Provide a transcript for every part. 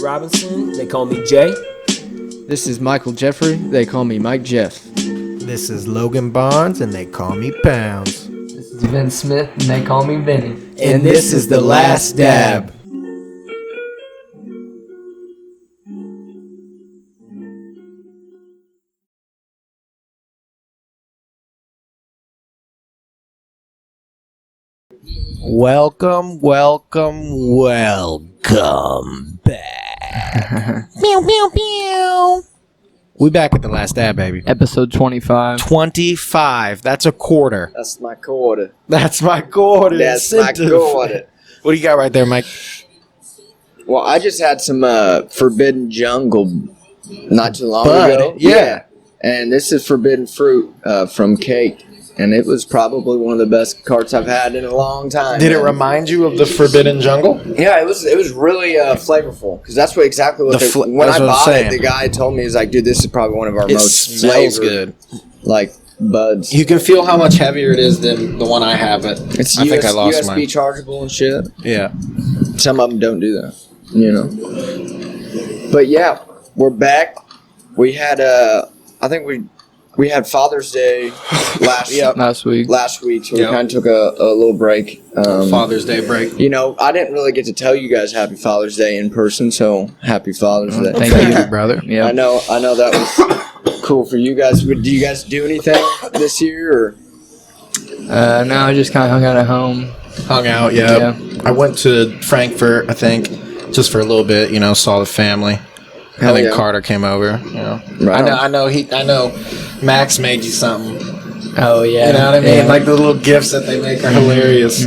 Robinson. They call me Jay. This is Michael Jeffrey. They call me Mike Jeff. This is Logan Barnes, and they call me Pounds. This is Vince Smith, and they call me Vinny. And this is The Last Dab. Welcome back. Pew, pew, pew. We back at The Last Dab, baby. Episode 25. 25. That's a quarter. That's my quarter. That's my quarter. That's my quarter. What do you got right there, Mike? Well, I just had some Forbidden Jungle not too long Bud, ago. yeah. And this is Forbidden Fruit from Cake. And it was probably one of the best carts I've had in a long time. Did it remind you of the Forbidden Jungle? Yeah, it was really flavorful because that's what exactly what when I bought it, the guy told me, he's like, dude, this is probably one of our most smells flavored, good. like buds. You can feel how much heavier it is than the one I have. But It's I think I lost USB mine. chargeable and shit. Yeah. Some of them don't do that, you know. But yeah, we're back. We had I think we had Father's Day Last week. last week, so we Yep. kind of took a little break. Father's Day break. You know, I didn't really get to tell you guys Happy Father's Day in person, so Happy Father's Day. Thank you. brother. Yeah. I know that was cool for you guys. Do you guys do anything this year? Or? No, I just kind of hung out at home. Hung out, yeah. I went to Frankfurt, I think, just for a little bit. You know, saw the family. Hell I think yeah. Carter came over. You know, Right on. I know. Max made you something. Oh, yeah. You know what I mean? Yeah. Like the little gifts that they make are hilarious.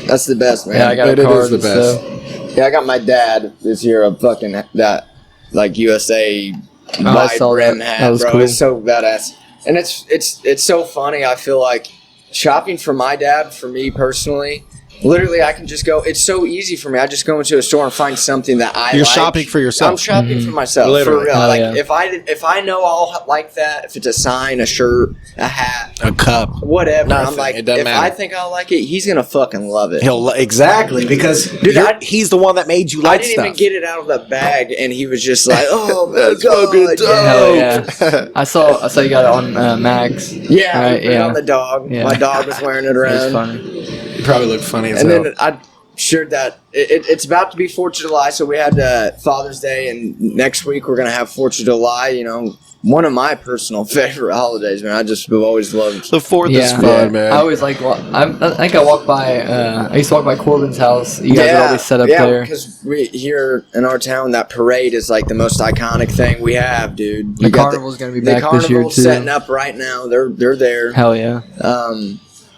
That's the best, man. Yeah, I got It a is card the and best. stuff. Yeah, I got my dad this year a fucking that like USA Oh, I wide saw rim that. hat, That was bro. cool. It's so badass, and it's so funny. I feel like shopping for my dad, for me personally, literally I can just go. It's so easy for me. I just go into a store and find something that I You're like. shopping for yourself. I'm shopping for myself. Literally. For real. Oh, Like yeah. if I know I'll like that, if it's a sign, a shirt, a hat, A cup. whatever. I'm Nothing. like, It doesn't if matter. I think I'll like it, he's gonna fucking love it. Exactly because Dude, he's the one that made you I like didn't stuff. even get it out of the bag, and he was just like, "Oh my That's god, fucking dope. Hell yeah. I saw you got it on Max. yeah!" Right, I put it yeah. on the dog. Yeah. My dog was wearing it It was around, funny. You probably look funny as and hell. then I shared that it's about to be 4th of July, so we had Father's Day, and next week we're gonna have 4th of July. You know, one of my personal favorite holidays, man. I just have always loved. The 4th is Yeah. fun, man. I always like. I think I walked by. I used to walk by Corbin's house. You guys are always set up there. because we here in our town, that parade is like the most iconic thing we have, dude. The You got carnival's gonna be the back this year carnival's too. setting up right now. They're there. Hell yeah.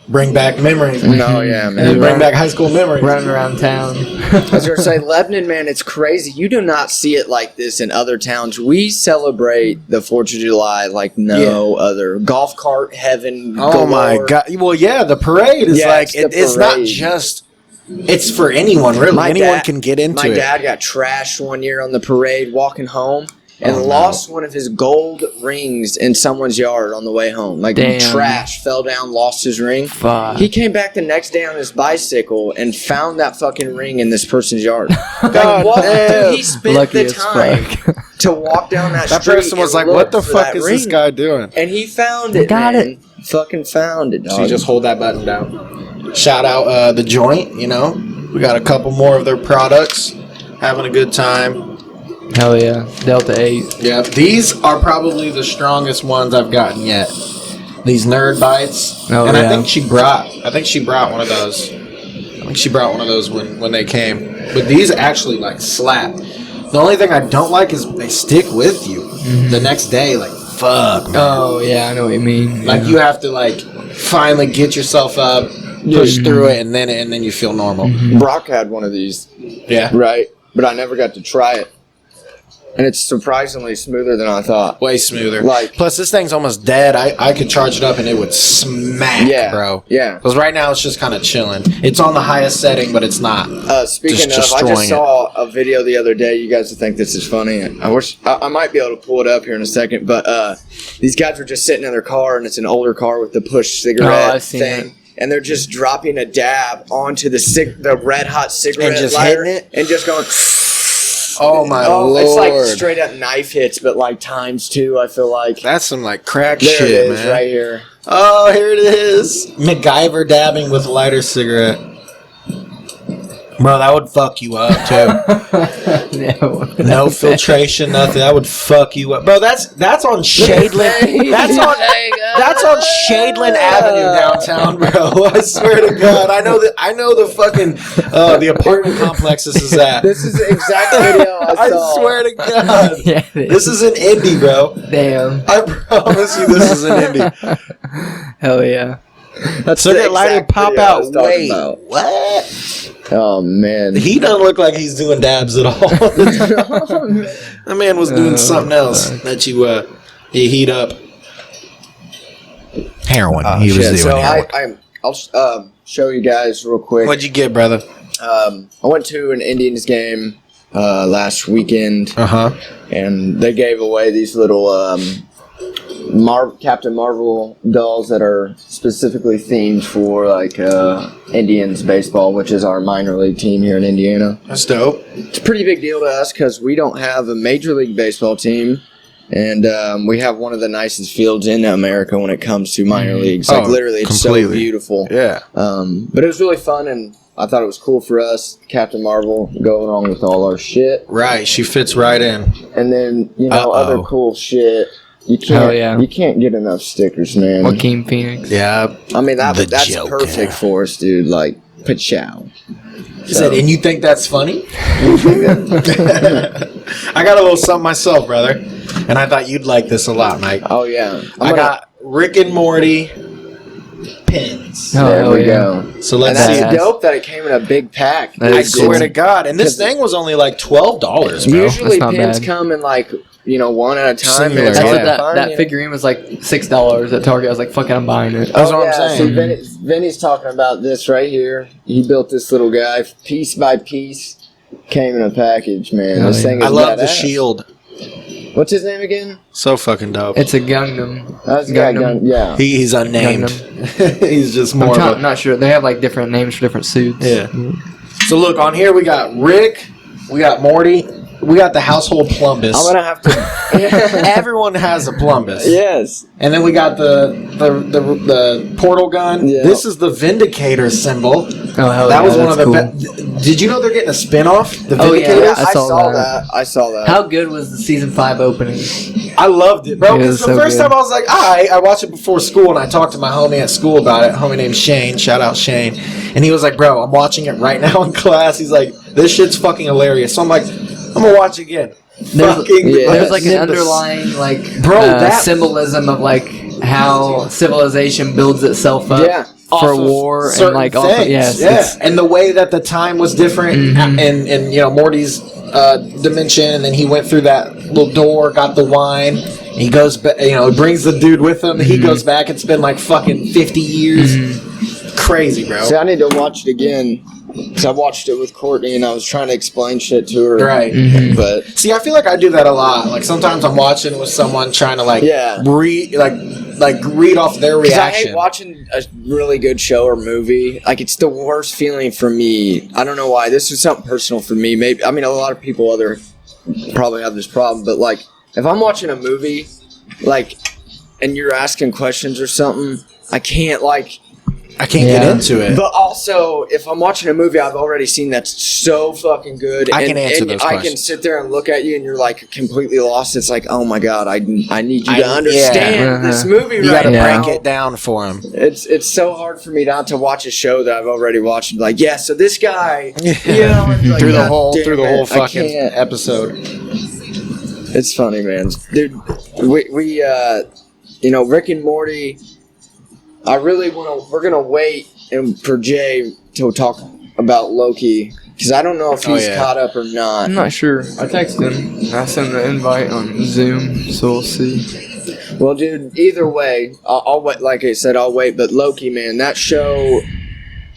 Bring back memories. No, yeah, man. And bring back high school memories. Running around town. I was going to say, Lebanon, man, it's crazy. You do not see it like this in other towns. We celebrate the 4th of July like no other. Golf cart heaven. Oh galore. my god! Well, yeah, the parade is Yeah, like it's the it's not parade. just. It's for anyone, really. My Anyone dad- can get into My it. dad got trashed one year on the parade walking home and Oh, no. lost one of his gold rings in someone's yard on the way home. Like Damn. trash, fell down, lost his ring. Fuck. He came back the next day on his bicycle and found that fucking ring in this person's yard. God Like, damn. he spent Lucky the as time fuck. to walk down that That street. person was and like, "What look the for fuck that is this ring." guy doing?" And he found it. got man. Fucking found it, dog. So you just hold that button down. Shout out the joint. You know, we got a couple more of their products. Having a good time. Hell yeah. Delta 8. Yeah, these are probably the strongest ones I've gotten yet. These Nerd Bites, Oh, and yeah. I think she brought one of those. I think she brought one of those when they came. But these actually like slap. The only thing I don't like is they stick with you the next day. Like fuck, man. Oh yeah, I know what you mean. Like Yeah. you have to like finally get yourself up, push through it, and then you feel normal. Brock had one of these, Yeah, right? But I never got to try it. And it's surprisingly smoother than I thought. way smoother. Like- plus this thing's almost dead. I could charge it up and it would smack, Yeah, bro. yeah. Because right now it's just kind of chilling. It's on the highest setting, but it's not. Speaking Just of, I destroying just saw a video the other day. You guys will think this is funny. I wish I might be able to pull it up here in a second. But these guys were just sitting in their car, and it's an older car with the push cigarette I've seen thing. it. And they're just dropping a dab onto the red hot cigarette And just lighter hitting it? and just going. Oh my lord! It's like straight up knife hits, but like times two. I feel like That's some like crack there shit, it is, man. right here. Oh, here it is. MacGyver dabbing with a lighter cigarette. Bro, that would fuck you up too. No filtration, nothing. That would fuck you up, bro. That's on Shadeland. That's on Shadeland Avenue downtown, bro. I swear to God, I know the fucking the apartment complex this is at. This is the exact video I saw. I swear to God, Yeah, this is an indie, bro. damn. I promise you, this is an indie. Hell yeah. That's Cigarette the lighter exact pop video I was out. talking Wait, about. what? Oh man. He doesn't look like he's doing dabs at all. That man was doing something else that you heat up. Heroin. He was doing So heroin. I'll show you guys real quick. What'd you get, brother? I went to an Indians game last weekend, and they gave away these little Captain Marvel dolls that are specifically themed for like Indians baseball, which is our minor league team here in Indiana. That's dope. It's a pretty big deal to us because we don't have a major league baseball team. And we have one of the nicest fields in America when it comes to minor leagues. Like, literally, it's completely. so beautiful. Yeah. But it was really fun, and I thought it was cool for us, Captain Marvel, going along with all our shit. Right. She fits right in. And then, you know, other cool shit. You can't, you can't get enough stickers, man. Joaquin Phoenix. Yeah. I mean, that's Joker. perfect for us, dude. Like, pachow. He said, and you think that's funny? I got a little something myself, brother. And I thought you'd like this a lot, Mike. Oh, yeah. I got Rick and Morty pins. Oh, There hell we yeah. go. So And let's that's see. Nice. dope that it came in a big pack. That I is swear cool. to God. And this thing was only like $12, bro. Usually not pins bad. come in like, you know, one at a time. Singular, and it's yeah. That's hard what to find, that you know? figurine was like $6 at Target. I was like, fucking, I'm buying it. That's what I'm saying. So Vinny's talking about this right here. He built this little guy piece by piece. Came in a package, man. Oh, This yeah. thing is I love the badass. shield. What's his name again? So fucking dope. It's a Gundam. That's the guy. Yeah. He's unnamed. He's just more of I'm not sure. They have like different names for different suits. Yeah. So look, on here we got Rick, we got Morty, we got the household Plumbus. I'm gonna have to. Everyone has a Plumbus. Yes. And then we got the portal gun. Yeah. This is the Vindicator symbol. Oh, hell That yeah, was one of that's the cool. Did you know they're getting a spin-off? The Oh, yeah. Vindicators? I saw that. I saw that. How good was the season 5 opening? I loved it, bro. It Because was the so first good. time I was like, I watched it before school, and I talked to my homie at school about it. Homie named Shane. Shout out Shane. And he was like, bro, I'm watching it right now in class. He's like, this shit's fucking hilarious. So I'm like, I'm gonna watch it again. There's like an underlying like that- symbolism of like how civilization builds itself up Yeah. for off of war and certain like things. yes, yeah. it's- And the way that the time was different, and you know Morty's dimension, and then he went through that little door, got the wine. And he goes back, you know, brings the dude with him. He goes back. It's been like fucking 50 years. Crazy, bro. See, I need to watch it again. Because I watched it with Courtney and I was trying to explain shit to her. Right. But See, I feel like I do that a lot. Like sometimes I'm watching with someone trying to like Yeah. read off their 'cause I reaction. hate watching a really good show or movie. Like, it's the worst feeling for me. I don't know why. This is something personal for me. Maybe, I mean, a lot of people probably have this problem. But, like, if I'm watching a movie, like, and you're asking questions or something, I can't, like... I can't get into it. But also, if I'm watching a movie I've already seen that's so fucking good, I can answer and those I can questions. sit there and look at you, and you're like completely lost. It's like, oh my god, I need you I- to understand yeah. this movie You right gotta now. break it down for him. It's so hard for me not to watch a show that I've already watched. And be like, yeah, so this guy, you know, and like, through the God whole damn it, I fucking can't. episode. It's funny, man, dude. We you know, Rick and Morty. I really want to. We're gonna wait and for Jay to talk about Loki because I don't know if he's caught up or not. I'm not sure. I texted him. I sent an invite on Zoom, so we'll see. Well, dude, either way, I'll wait. Like I said, I'll wait. But Loki, man, that show,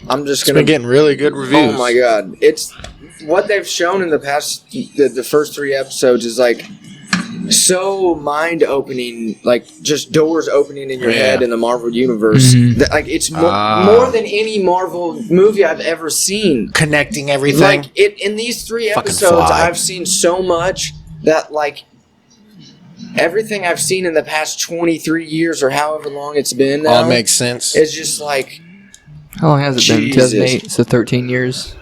I'm just It's gonna. been getting really good reviews. Oh my god, it's what they've shown in the past. The first 3 episodes is like so mind opening, like just doors opening in your head in the Marvel universe. That, like it's more than any Marvel movie I've ever seen. Connecting everything. Like in these 3 Fucking episodes, fly. I've seen so much that like everything I've seen in the past 23 years or however long it's been now, all makes sense. it's just like. How long has it been? Jesus. 2008, so 13 years.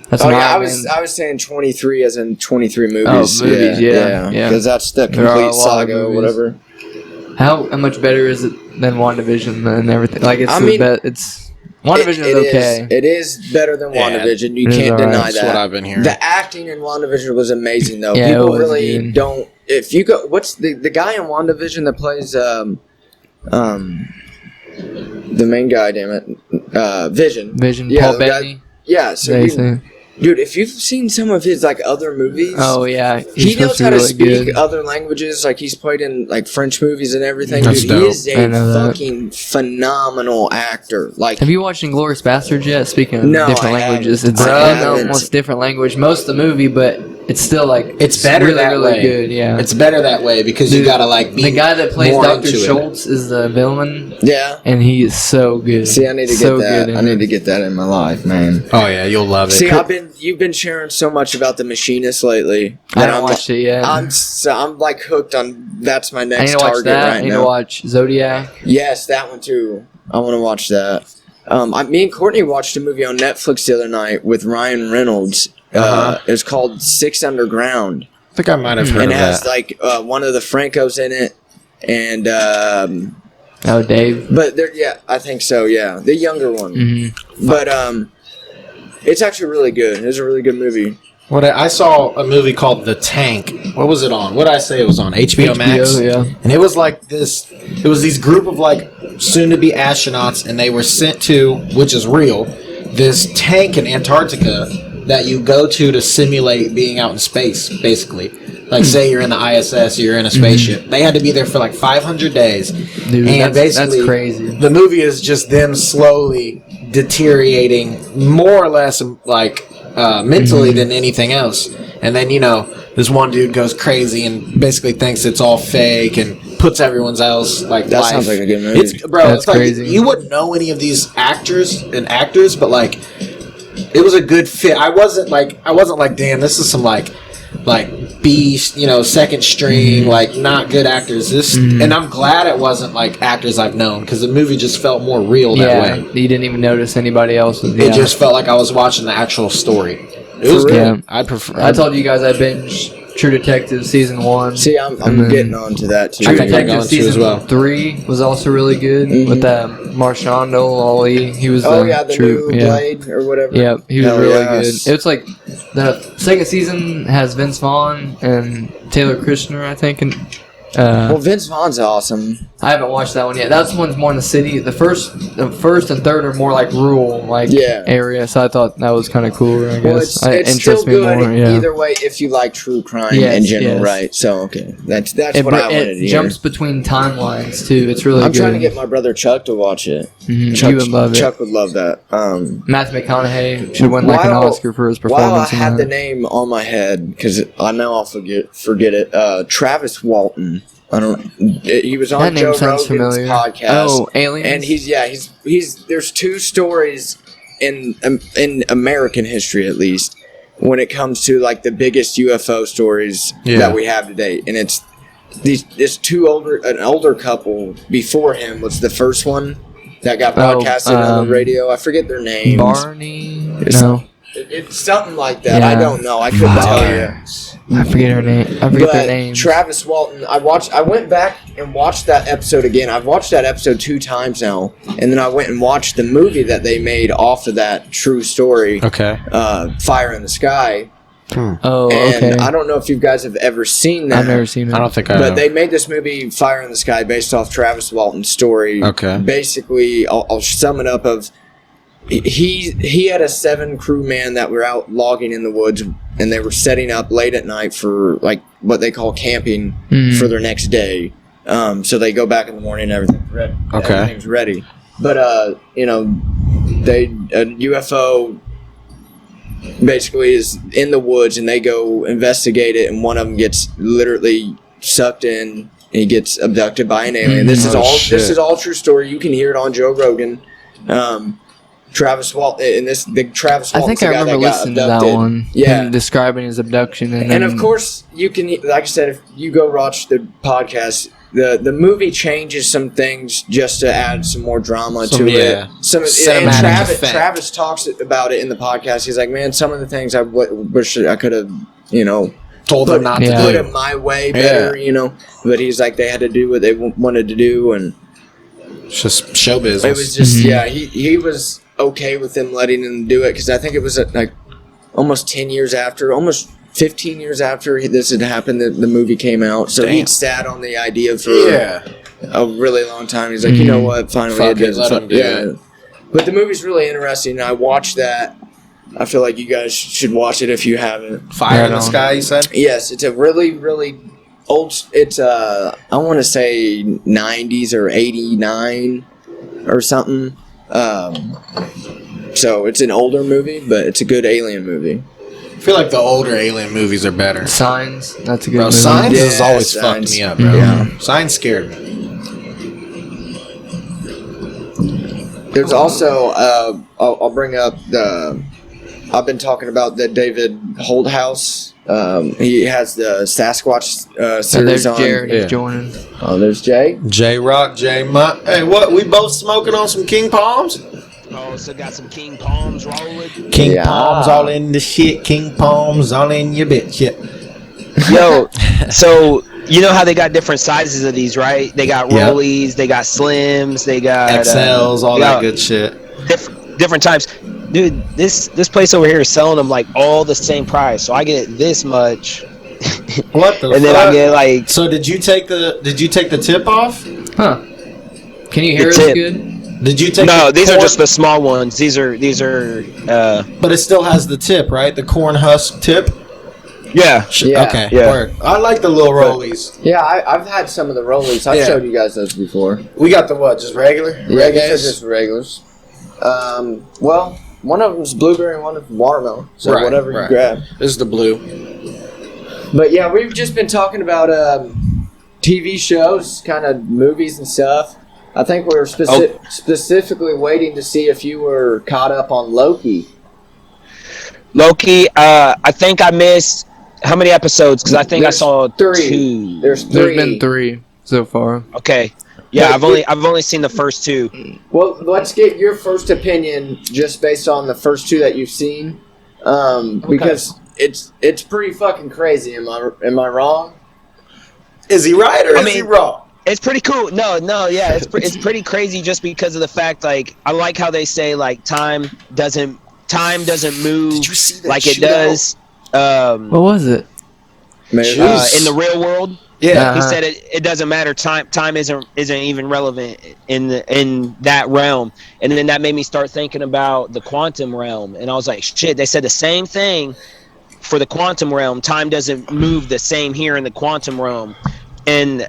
That's Oh an yeah, Iron Man. I was saying 23 as in 23 movies. Oh, movies, yeah. Because that's the There are a complete lot of saga or movies. whatever. How much better is it than WandaVision and everything? Like it's I the mean, it's WandaVision It is okay. It is better than Yeah, WandaVision. You it is can't alright. deny That's that. what I've been hearing. The acting in WandaVision was amazing, though. Yeah, it People was really good. don't. If you go, what's the guy in WandaVision that plays the main guy? Damn it, Vision. Vision, Yeah, Paul the guy- Bettany. Yeah, so They you, say. dude, if you've seen some of his like other movies, Oh yeah, he he's knows supposed how to be really speak good. other languages. Like he's played in like French movies and everything. That's Dude, dope. he is I a know that. fucking phenomenal actor. Like Have you watched Inglourious Bastards yet? Speaking of No, different I languages, haven't. it's I an haven't. almost different language. Most of the movie, but it's still like It's better really, that really way. good. Yeah, It's better that way because you Dude, gotta like be the guy that plays more Dr. into it. Schultz is the villain, yeah. and he is so good. See, I need to so get that. good I in need it. to get that in my life, man. Oh yeah, you'll love it. See, you've been sharing so much about The Machinist lately. I that haven't watched it yet. I'm like hooked on. That's my I need next to watch target that. I right need to now. watch Zodiac. Yes, that one too. I want to watch that. Me and Courtney watched a movie on Netflix the other night with Ryan Reynolds. It was called Six Underground, I think I might have heard and of it has that. like one of the Francos in it, and Oh, Dave. but they're I think so. Yeah, the younger one. Mm-hmm. But it's actually really good. It's a really good movie. What I saw a movie called The Tank. What was it on? What did I say it was on? HBO Max. yeah. And it was like this. It was these group of like soon-to-be astronauts, and they were sent to, which is real, this tank in Antarctica that you go to simulate being out in space, basically. Like, say you're in the ISS, you're in a spaceship. They had to be there for like 500 days. Dude, and that's basically, crazy. the movie is just them slowly deteriorating, more or less like mentally than anything else. And then, this one dude goes crazy and basically thinks it's all fake and puts everyone's else like That life. sounds like a good movie. It's That's like crazy. you wouldn't know any of these actors, but like it was a good fit. I wasn't like damn, this is some like B, second string, like not good actors. And I'm glad it wasn't like actors I've known because the movie just felt more real that Yeah, way. you didn't even notice anybody else. It just felt like I was watching the actual story. It was good. real? I prefer. I told you guys I binged True Detective season 1. See, I'm then- getting on to that too. I True think I'm Detective going to as season well. 3 was also really good with that Marshando Ali. He was Oh the yeah, the true, new yeah. Blade or whatever. Yeah, he was Hell really yes. good. It's like the second season has Vince Vaughn and Taylor Kirshner, I think. And Well, Vince Vaughn's awesome. I haven't watched that one yet. That one's more in the city. The first and third are more like rural, Yeah. area. So I thought that was kind of cool. I guess Well, it's still interests me good more. Yeah. either way if you like true crime Yes, in general, yes. right? So okay, that's It, what I wanted to it hear. jumps between timelines too. It's really I'm good. trying to get my brother Chuck to watch it. Mhm, Chuck, you would love it. Chuck would love that. Matthew McConaughey should win like an While- Oscar for his While I performance. in had the that. name on my head, because I know I'll forget it. Travis Walton. I don't. He was on That name Joe sounds Rogan's familiar. podcast. Oh, Aliens. And he's there's two stories in American history at least when it comes to like the biggest UFO stories that we have today, and it's an older couple before him was the first one that got broadcasted on the radio. I forget their names. Barney. It's No, It's something like that. Yeah. I don't know. I couldn't tell you. I forget her name. I forget their But names. Travis Walton, I went back and watched that episode again. I've watched that episode 2 times now, and then I went and watched the movie that they made off of that true story, Okay. Fire in the Sky. Oh, And okay. I don't know if you guys have ever seen that. I've never seen it. I don't think I But have. they made this movie, Fire in the Sky, based off Travis Walton's story. Okay. Basically, I'll sum it up of he had a 7 crewman that were out logging in the woods, and they were setting up late at night for like what they call camping for their next day. So they go back in the morning and everything's ready. Okay. Everything's ready. But a UFO basically is in the woods, and they go investigate it, and one of them gets literally sucked in. He gets abducted by an alien. This is shit. all true story. You can hear it on Joe Rogan. Travis Walton, and Travis I Walton's think I the guy remember that got listening to abducted. that one. Yeah. Him describing his abduction, and And of course, you can, like I said, if you go watch the podcast, the movie changes some things just to add some more drama to it. Some Cinematic and effect. Travis talks about it in the podcast. He's like, man, some of the things I wish I could have, Told them not to Yeah. put do. it my way better, But he's like, they had to do what they wanted to do, and It's just show business. it was just, he was okay with them letting him do it because I think it was like almost 10 years after, almost 15 years after this had happened that the movie came out. So Damn. he'd sat on the idea for yeah. a really long time. He's like, you know what? Finally, Fuck it, does. let him do it. But the movie's really interesting. I watched that. I feel like you guys should watch it if you haven't. Fire in the Right on. Sky, you said? Yes, it's a really, really old. It's I want to say 90s or 89 or something. So it's an older movie, but it's a good alien movie. I feel like the older alien movies are better. Signs. That's a good Bro, movie. Signs Yeah, has always Signs. fucked me up, bro. Yeah. Signs scared me. There's also I'll bring up I've been talking about the David Holdhouse. He has the Sasquatch So there's series on. Jared. Yeah. He's joining. Oh, there's Jay. J Rock, J Mutt. Hey, what? We both smoking on some King Palms? Oh, so got some King Palms rolling. King Yeah. Palms all in the shit. King Palms all in your bitch. Yeah. Yo, so you know how they got different sizes of these, right? They got Yep. rollies, they got slims, they got XLs, all they that got good shit. different types. Dude, this place over here is selling them like all the same price. So I get this much, What the and then I get like So did you take the tip off? Huh? Can you hear us tip. good? Did you take no. the These are corn- just the small ones. These are But it still has the tip, right? The corn husk tip? yeah. Yeah. Okay. Yeah. Word. I like the little rollies. Yeah, I've had some of the rollies. I've Yeah. showed you guys those before. We got the what? Just regular? Yeah, these are Reggaes? just regulars. Well, one of them's blueberry and one is watermelon. So Right, whatever you right. grab. This is the blue. But yeah, we've just been talking about TV shows, kind of movies and stuff. I think we're specifically waiting to see if you were caught up on Loki. Loki. I think I missed how many episodes? Because I think There's I saw 3. 2. There's 3. There's been 3 so far. Okay. Yeah, But I've only seen the first 2. Well, let's get your first opinion just based on the first 2 that you've seen, because it's pretty fucking crazy. Am I wrong? Is he right or I is he mean- wrong? It's pretty cool. No, yeah, it's pretty crazy just because of the fact, like, I like how they say like time doesn't move Did you see that like it shootout? does What was it? Maybe. in the real world. Yeah. He said it doesn't matter. Time isn't even relevant in that realm. And then that made me start thinking about the quantum realm. And I was like, shit, they said the same thing for the quantum realm. Time doesn't move the same here in the quantum realm. And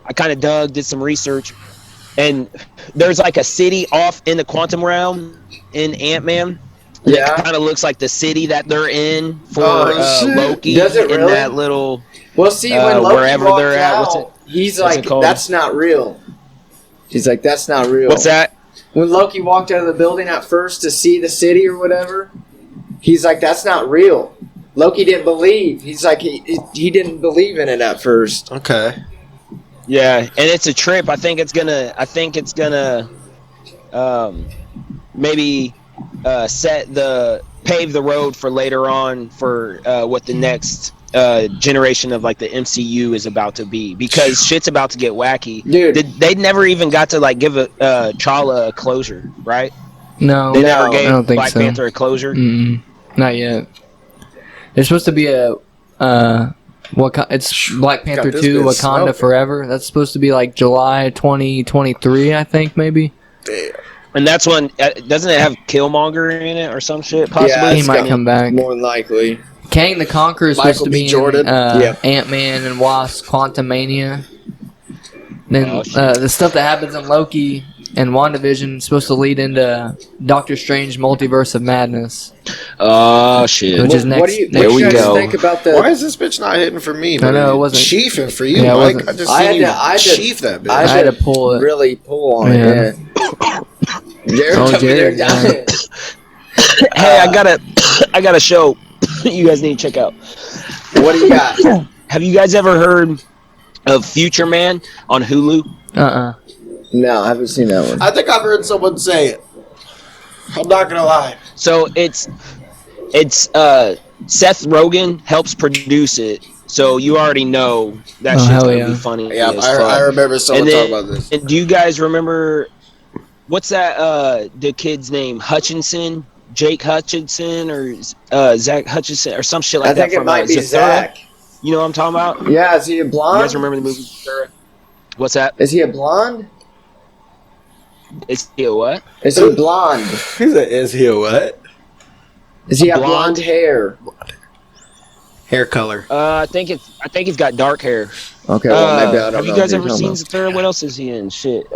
I kind of did some research, and there's like a city off in the quantum realm in Ant-Man. Yeah. It kind of looks like the city that they're in for Oh, shit. Loki. Does it in really? that little. Well, see, when Loki wherever walked they're at, what's out, he's what's it like, called? "That's not real." He's like, "That's not real." What's that? When Loki walked out of the building at first to see the city or whatever, he's like, "That's not real." Loki didn't believe. He's like, he didn't believe in it at first. Okay. Yeah, and it's a trip. I think it's gonna maybe pave the road for later on for what the next generation of like the MCU is about to be, because shit's about to get wacky. Dude. They never even got to like give T'Challa a closure, right? No, They never I gave don't think Black so. Panther a closure. Mm-mm. Not yet. There's supposed to be a it's Black Panther this 2 bitch Wakanda smoking. Forever. That's supposed to be like July 2023, I think, maybe. And that's when doesn't it have Killmonger in it or some shit? Possibly. Yeah, He it's might gonna- come back. More than likely. Kang the Conqueror is Michael supposed to B. be Jordan. in Yeah. Ant-Man and Wasp: Quantumania. Then Oh, shit. the stuff that happens in Loki and WandaVision is supposed to lead into Doctor Strange Multiverse of Madness, Oh shit. which is next. What do you, next what do you we guys go. think about the? Why is this bitch not hitting for me? I know, it wasn't- Chiefing for you, Yeah, it Mike. wasn't- I just I seen had you to- I had to- chief that bitch. I had to pull it. Really pull on Yeah. it. Yeah. Jared's Oh, over there Jared, dying. Hey, I got a show you guys need to check out. What do you got? Have you guys ever heard of Future Man on Hulu? No, I haven't seen that one. I think I've heard someone say it. I'm not gonna lie. So it's Seth Rogen helps produce it. So you already know that Oh, shit's hell gonna yeah. be funny. Yeah, as I fuck. remember someone And then- talking about this. And do you guys remember what's that? The kid's name Hutchinson, Jake Hutchinson, or Zach Hutchinson, or some shit like I that. think it from, might be Zathura? Zach. You know what I'm talking about? Yeah, is he a You blonde? guys remember the movie Zathura? What's that? Is he a blonde? Is he a what? Is he blonde? Is he a what? Is he have Blonde? blonde hair? Hair color. I think he's got dark hair. Okay, well maybe I don't know. Have you guys what ever you're seen talking Zathura? What else is he in? Shit.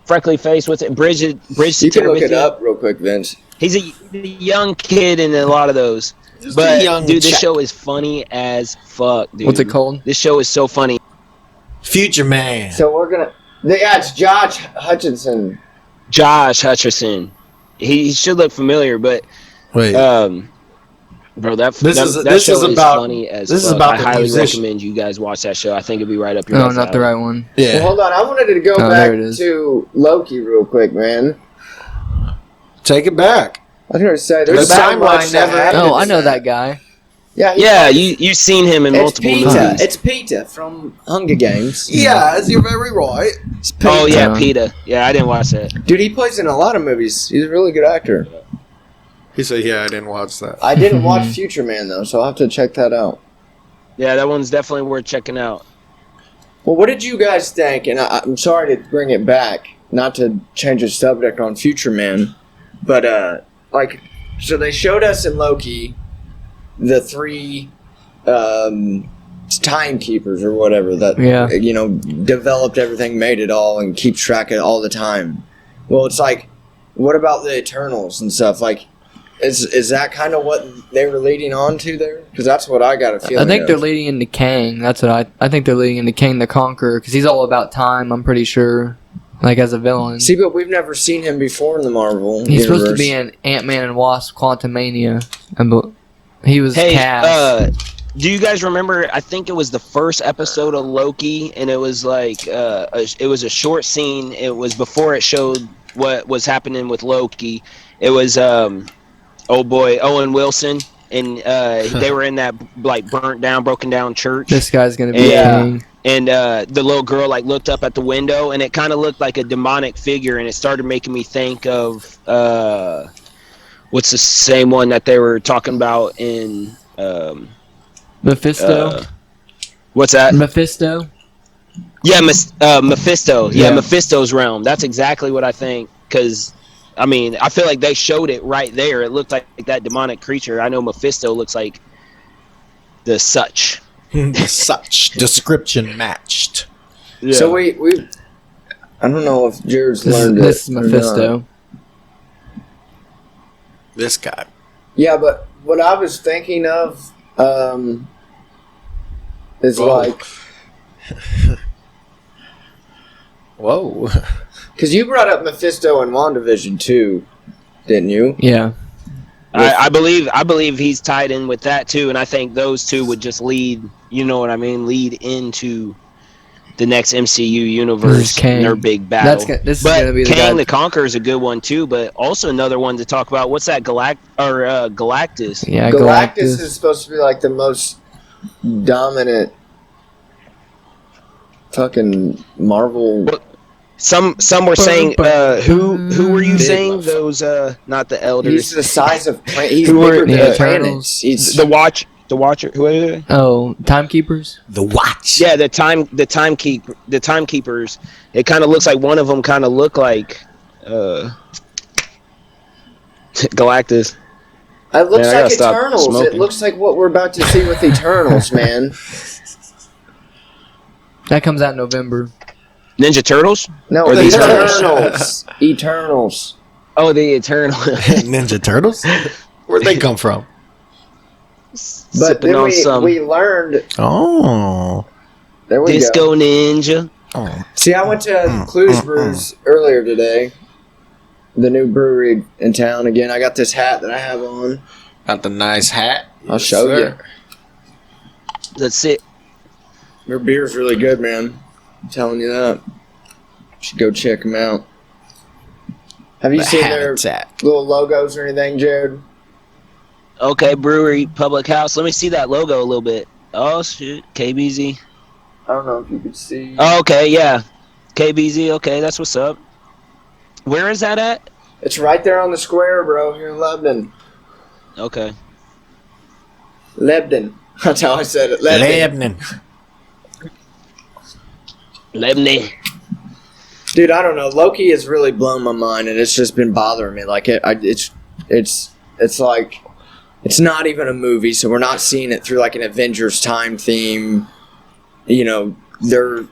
Freckly face. What's it? Bridge about. You can look it Terabithia? up real quick, Vince. He's a young kid in a lot of those. Just But a young dude, this chap. show is funny as fuck, dude. What's it called? This show is so funny. Future Man. So we're gonna. Yeah, it's Josh Hutchinson. Josh Hutcherson. He should look familiar, but Wait. bro, that This that, is- that this show is is about- funny as this is fuck. about I the highly musician. recommend you guys watch that show. I think it'll be right up your No, guys' not the alley. right one. yeah. Well, hold on, I wanted to go Oh, back there it is. to Loki real quick, man. Take it back. I was gonna say there's The so timeline much that never happens. Oh, I know that guy. Yeah, Yeah, you've seen him in It's multiple Peter. movies. It's Peter from Hunger Games. Yes, you're very right. It's Peter. Oh yeah, Yeah. PETA. Yeah, I didn't watch that. Dude, he plays in a lot of movies. He's a really good actor. He said, "Yeah, I didn't watch that." I didn't watch Future Man though, so I'll have to check that out. Yeah, that one's definitely worth checking out. Well, what did you guys think? And I'm sorry to bring it back, not to change the subject on Future Man, but so they showed us in Loki the three timekeepers or whatever that Yeah. developed everything, made it all, and keeps track of it all the time. Well, it's like, what about the Eternals and stuff? Like, is that kind of what they were leading on to there? Because that's what I got a feeling. I think of. they're leading into Kang. That's what I think they're leading into Kang the Conqueror because he's all about time. I'm pretty sure, like as a villain. See, but we've never seen him before in the Marvel He's supposed to universe. be in Ant-Man and Wasp: Quantumania. He was Hey, cast. do you guys remember? I think it was the first episode of Loki, and it was like it was a short scene. It was before it showed what was happening with Loki. It was oh boy, Owen Wilson, and they were in that like broken down church. This guy's gonna be Yeah. Kang. And the little girl like looked up at the window, and it kind of looked like a demonic figure, and it started making me think of what's the same one that they were talking about in Mephisto. what's that? Mephisto. Yeah, Mephisto. Yeah, Yeah. Mephisto's realm. That's exactly what I think. Because, I mean, I feel like they showed it right there. It looked like that demonic creature. I know Mephisto looks like the such. Such description matched. Yeah. So we I don't know if Jared's learned it. This is or Mephisto. not. This guy. Yeah, but what I was thinking of is Whoa. like, Whoa. because you brought up Mephisto and WandaVision too, didn't you? Yeah. I believe he's tied in with that too, and I think those two would just lead. You know what I mean? Lead into the next MCU universe. Kang. Their big battle. This is But gonna be the Kang guy. the Conqueror is a good one too, but also another one to talk about. What's that Galactus? Yeah, Galactus Galactus. is supposed to be like the most dominant fucking Marvel. Some were saying who were you saying those not the He's elders, the size of he's Who bigger were than the the Eternals? planets. He's the Watcher, who are they? Oh, Timekeepers. The watch. Yeah, the timekeepers. It kind of looks like one of them kind of look like Galactus. It looks Man, I gotta like stop Eternals. It smoking. looks like what we're about to see with Eternals, man. That comes out in November. Ninja Turtles? No, Or the Eternals. Eternals. Oh, the Eternal. Ninja Turtles? Where'd they come from? But Sipping then on some we learned. Oh. There we go. Disco Ninja. Oh. See, I went to Clues Brews earlier today. The new brewery in town. Again, I got this hat that I have on. Got the nice hat. I'll show you. That's it. Their beer's really good, man. I'm telling you that. You should go check them out. Have you seen their little logos or anything, Jared? Okay, brewery, public house. Let me see that logo a little bit. Oh, shit. KBZ. I don't know if you could see. Oh, okay, yeah. KBZ, okay, that's what's up. Where is that at? It's right there on the square, bro, here in Lebanon. Okay. Lebanon. That's how I said it. Lebanon. Lebanon. Dude, I don't know. Loki has really blown my mind, and it's just been bothering me. Like it's like it's not even a movie, so we're not seeing it through like an Avengers time theme. You know, their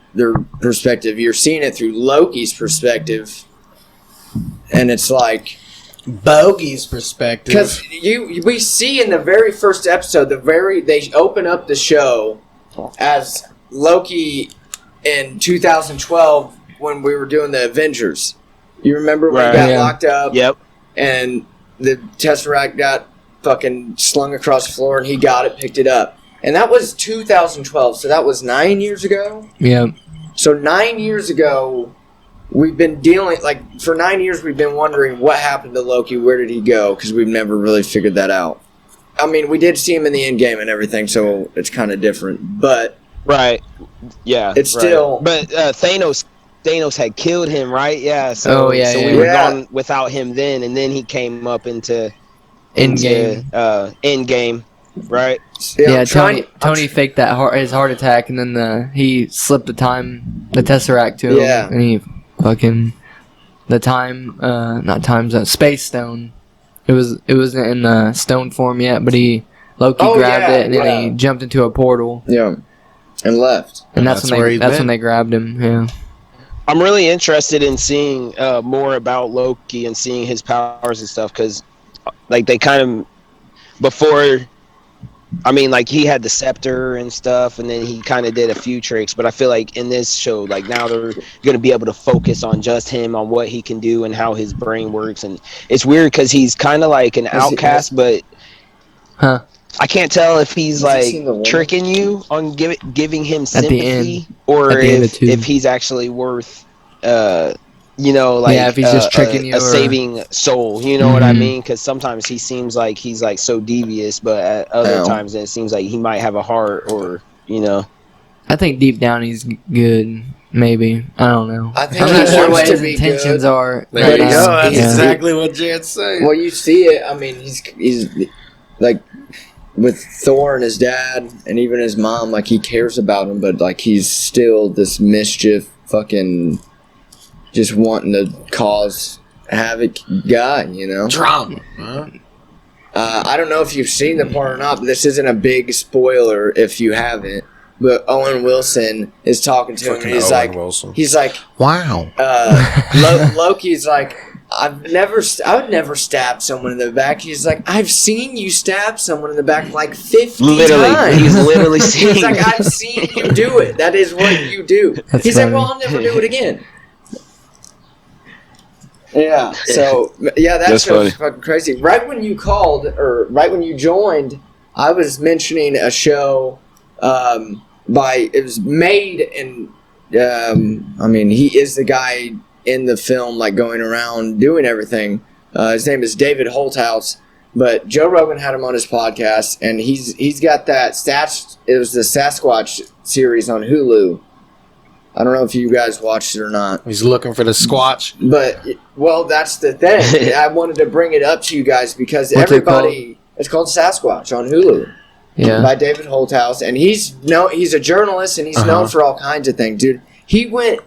perspective. You're seeing it through Loki's perspective, and it's like Bogey's perspective. because we see in the very first episode, they open up the show as Loki in 2012 when we were doing the Avengers. You remember when he got locked up? Yep. And the Tesseract got fucking slung across the floor and he got it, picked it up. And that was 2012, so that was 9 years ago? Yeah. So 9 years ago, we've been for 9 years we've been wondering what happened to Loki, where did he go? Because we've never really figured that out. I mean, we did see him in the end game and everything, so it's kind of different. But Right. Yeah. It's right. still- But Thanos had killed him, right? Yeah. So, Oh, yeah, so yeah. we were Yeah. gone without him then, and then he came up into Endgame. Endgame, right? Yeah, I'm trying- Tony faked his heart attack, and then he slipped the Tesseract to him. Yeah. And he fucking Space Stone. It was in stone form yet, but Loki grabbed it, and then he jumped into a portal, Yeah. And left. and that's That's where when he's that's been. when they grabbed him. Yeah. I'm really interested in seeing more about Loki and seeing his powers and stuff, because like they kind of before. I mean, like, he had the scepter and stuff, and then he kind of did a few tricks. But I feel like in this show, like, now they're going to be able to focus on just him, on what he can do and how his brain works. And it's weird because he's kind of like an outcast, but Huh. I can't tell if he's, Has he seen the like, woman? tricking you on giving him At the end. sympathy, or At the end of two. if he's actually worth, like, Yeah, if he's just tricking you a or- saving soul, you know what I Mhm. mean? Because sometimes he seems like he's like so devious, but at other Ow. times it seems like he might have a heart, or I think deep down he's good. Maybe, I don't know. I think I'm not he sure wants what to his be intentions good. are. There right you now. go. That's Yeah. exactly what Jan's saying. Well, you see it. I mean, he's like with Thor and his dad and even his mom. Like, he cares about him, but like he's still this mischief, fucking, just wanting to cause havoc guy. You know. Drama. Huh? I don't know if you've seen the part or not, but this isn't a big spoiler if you haven't. But Owen Wilson is talking to him, and Fucking he's Owen like, Wilson. he's like, Wow. Loki's like, I would never stab someone in the back. He's like, I've seen you stab someone in the back like 50 literally, times. he's literally seeing. He's like, I've seen you do it. That is what you do. That's He's funny. like, well, I'll never do it again. Yeah. So yeah, That's funny. fucking crazy. Right when you called, or right when you joined, I was mentioning a show. It was made in. I mean, he is the guy in the film, like going around doing everything. His name is David Holthouse, but Joe Rogan had him on his podcast, and he's got that It was the Sasquatch series on Hulu. I don't know if you guys watched it or not. He's looking for the Squatch. But, well, that's the thing. I wanted to bring it up to you guys because What's it it's called Sasquatch on Hulu Yeah. by David Holthouse. And he's a journalist and he's known for all kinds of things, dude. He went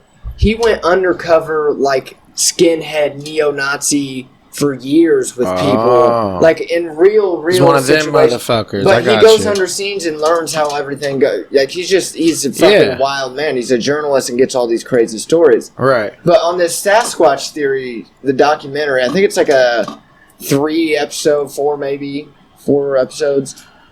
undercover, like, skinhead, neo-Nazi for years with Oh. people, like in real He's one of them situations. motherfuckers. I But he got goes you. under scenes and learns how everything goes. Like he's a fucking Yeah. wild man. He's a journalist and gets all these crazy stories. Right. But on this Sasquatch theory, the documentary, I think it's like a 4 episodes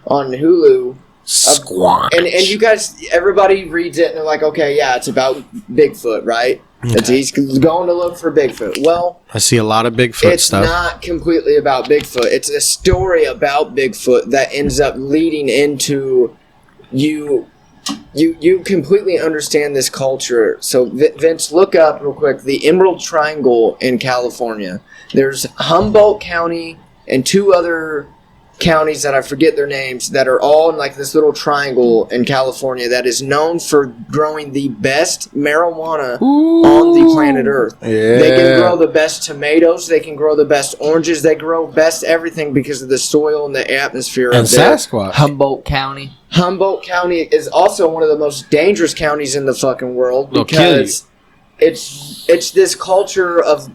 on Hulu. Squawk. And you guys, everybody reads it and they're like, okay, yeah, it's about Bigfoot, right? He's going to look for Bigfoot. Well, I see a lot of Bigfoot it's stuff. not completely about Bigfoot. It's a story about Bigfoot that ends up leading into you completely understand this culture. So Vince, look up real quick the Emerald Triangle in California. There's Humboldt County and 2 other counties that I forget their names that are all in like this little triangle in California that is known for growing the best marijuana on the planet Earth. Yeah. They can grow the best tomatoes, they can grow the best oranges, they grow best everything because of the soil and the atmosphere And up there. Sasquatch. Humboldt County. Humboldt County is also one of the most dangerous counties in the fucking world They'll kill you. because it's this culture of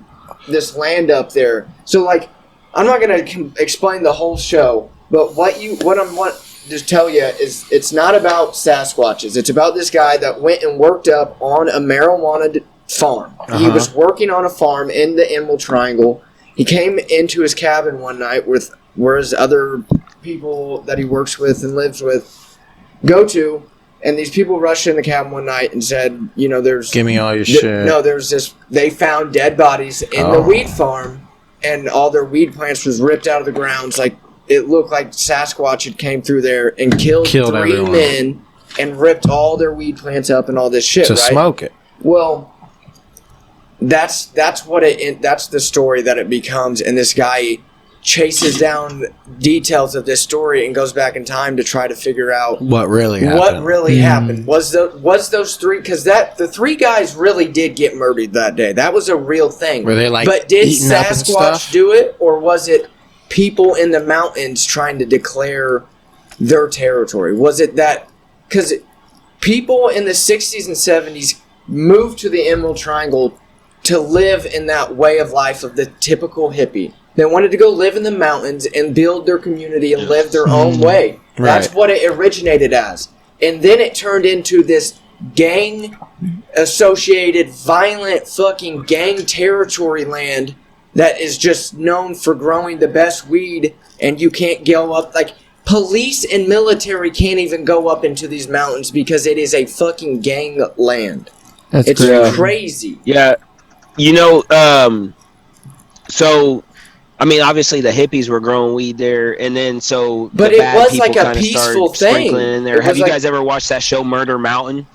this land up there. So like, I'm not gonna explain the whole show, but what I want to tell you is it's not about Sasquatches. It's about this guy that went and worked up on a marijuana farm. He was working on a farm in the Emerald Triangle. He came into his cabin one night with where his other people that he works with and lives with go to, and these people rushed in the cabin one night and said, you know, Give me all your shit. no, there's this. They found dead bodies in the weed farm, and all their weed plants was ripped out of the grounds. Like it looked like Sasquatch had came through there and killed 3 everyone. men and ripped all their weed plants up and all this shit. To right? smoke it. Well, that's the story that it becomes, and this guy chases down details of this story and goes back in time to try to figure out What really happened? what really happened. Was those 3, because the 3 guys really did get murdered that day. That was a real thing. Were they, like, but did eaten up and Sasquatch stuff? do it, or was it people in the mountains trying to declare their territory? Was it that because people in the 60s and 70s moved to the Emerald Triangle to live in that way of life of the typical hippie? They wanted to go live in the mountains and build their community and live their own way. That's Right. what it originated as. And then it turned into this gang-associated, violent fucking gang territory land that is just known for growing the best weed, and you can't go up. Like, police and military can't even go up into these mountains because it is a fucking gang land. That's It's crazy. crazy. Yeah, so I mean, obviously the hippies were growing weed there, and then so But the it bad was people like a kinda peaceful started thing. sprinkling in there. It Have was you like- guys ever watched that show Murder Mountain?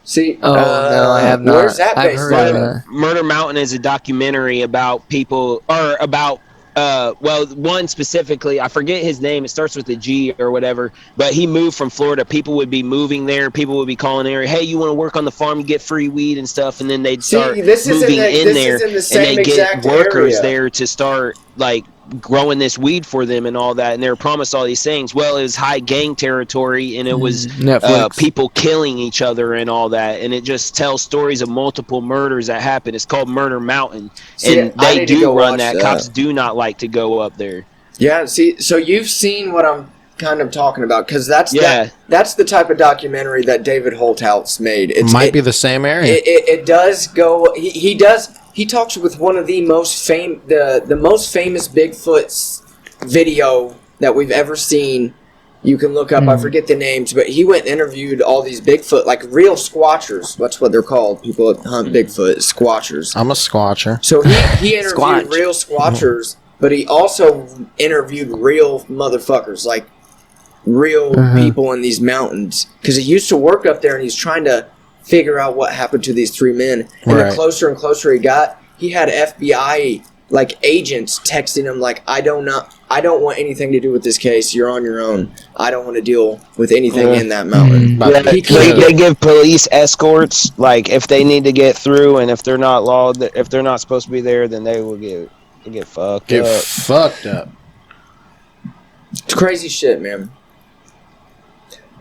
See, Oh, no, I have not. Where's that I've based heard on? of that. Murder Mountain is a documentary about people, or about, one specifically, I forget his name, it starts with a G or whatever, but he moved from Florida. People would be moving there, people would be calling there, hey, you want to work on the farm, you get free weed and stuff, and then they'd start this is moving this in there, is in the and same they get exact workers area. there to start, like, growing this weed for them and all that, and they were promised all these things. Well, it was high gang territory, and it was Netflix. people killing each other and all that, and it just tells stories of multiple murders that happen. It's called Murder Mountain, See, and I they need to do go run watch that. that. Cops do not like to go up there. Yeah, see, so you've seen what I'm kind of talking about, because that's Yeah. that's the type of documentary that David Holthouse made. Might be the same area. It does go. He does. He talks with one of the most the most famous Bigfoot video that we've ever seen. You can look up. I forget the names, but he went and interviewed all these Bigfoot, like real squatchers. That's what they're called. People that hunt Bigfoot, squatchers. I'm a squatcher. So he interviewed Squatch. real squatchers, but he also interviewed real motherfuckers, like real people in these mountains. Because he used to work up there, and he's trying to figure out what happened to these 3 men. And Right. the closer and closer he got, he had FBI like agents texting him like, I don't want anything to do with this case. You're on your own. I don't want to deal with anything in that mountain. But Yeah, he can't they give police escorts, like if they need to get through, and if they're not if they're not supposed to be there, then they will get fucked Get up. fucked up. It's crazy shit, man.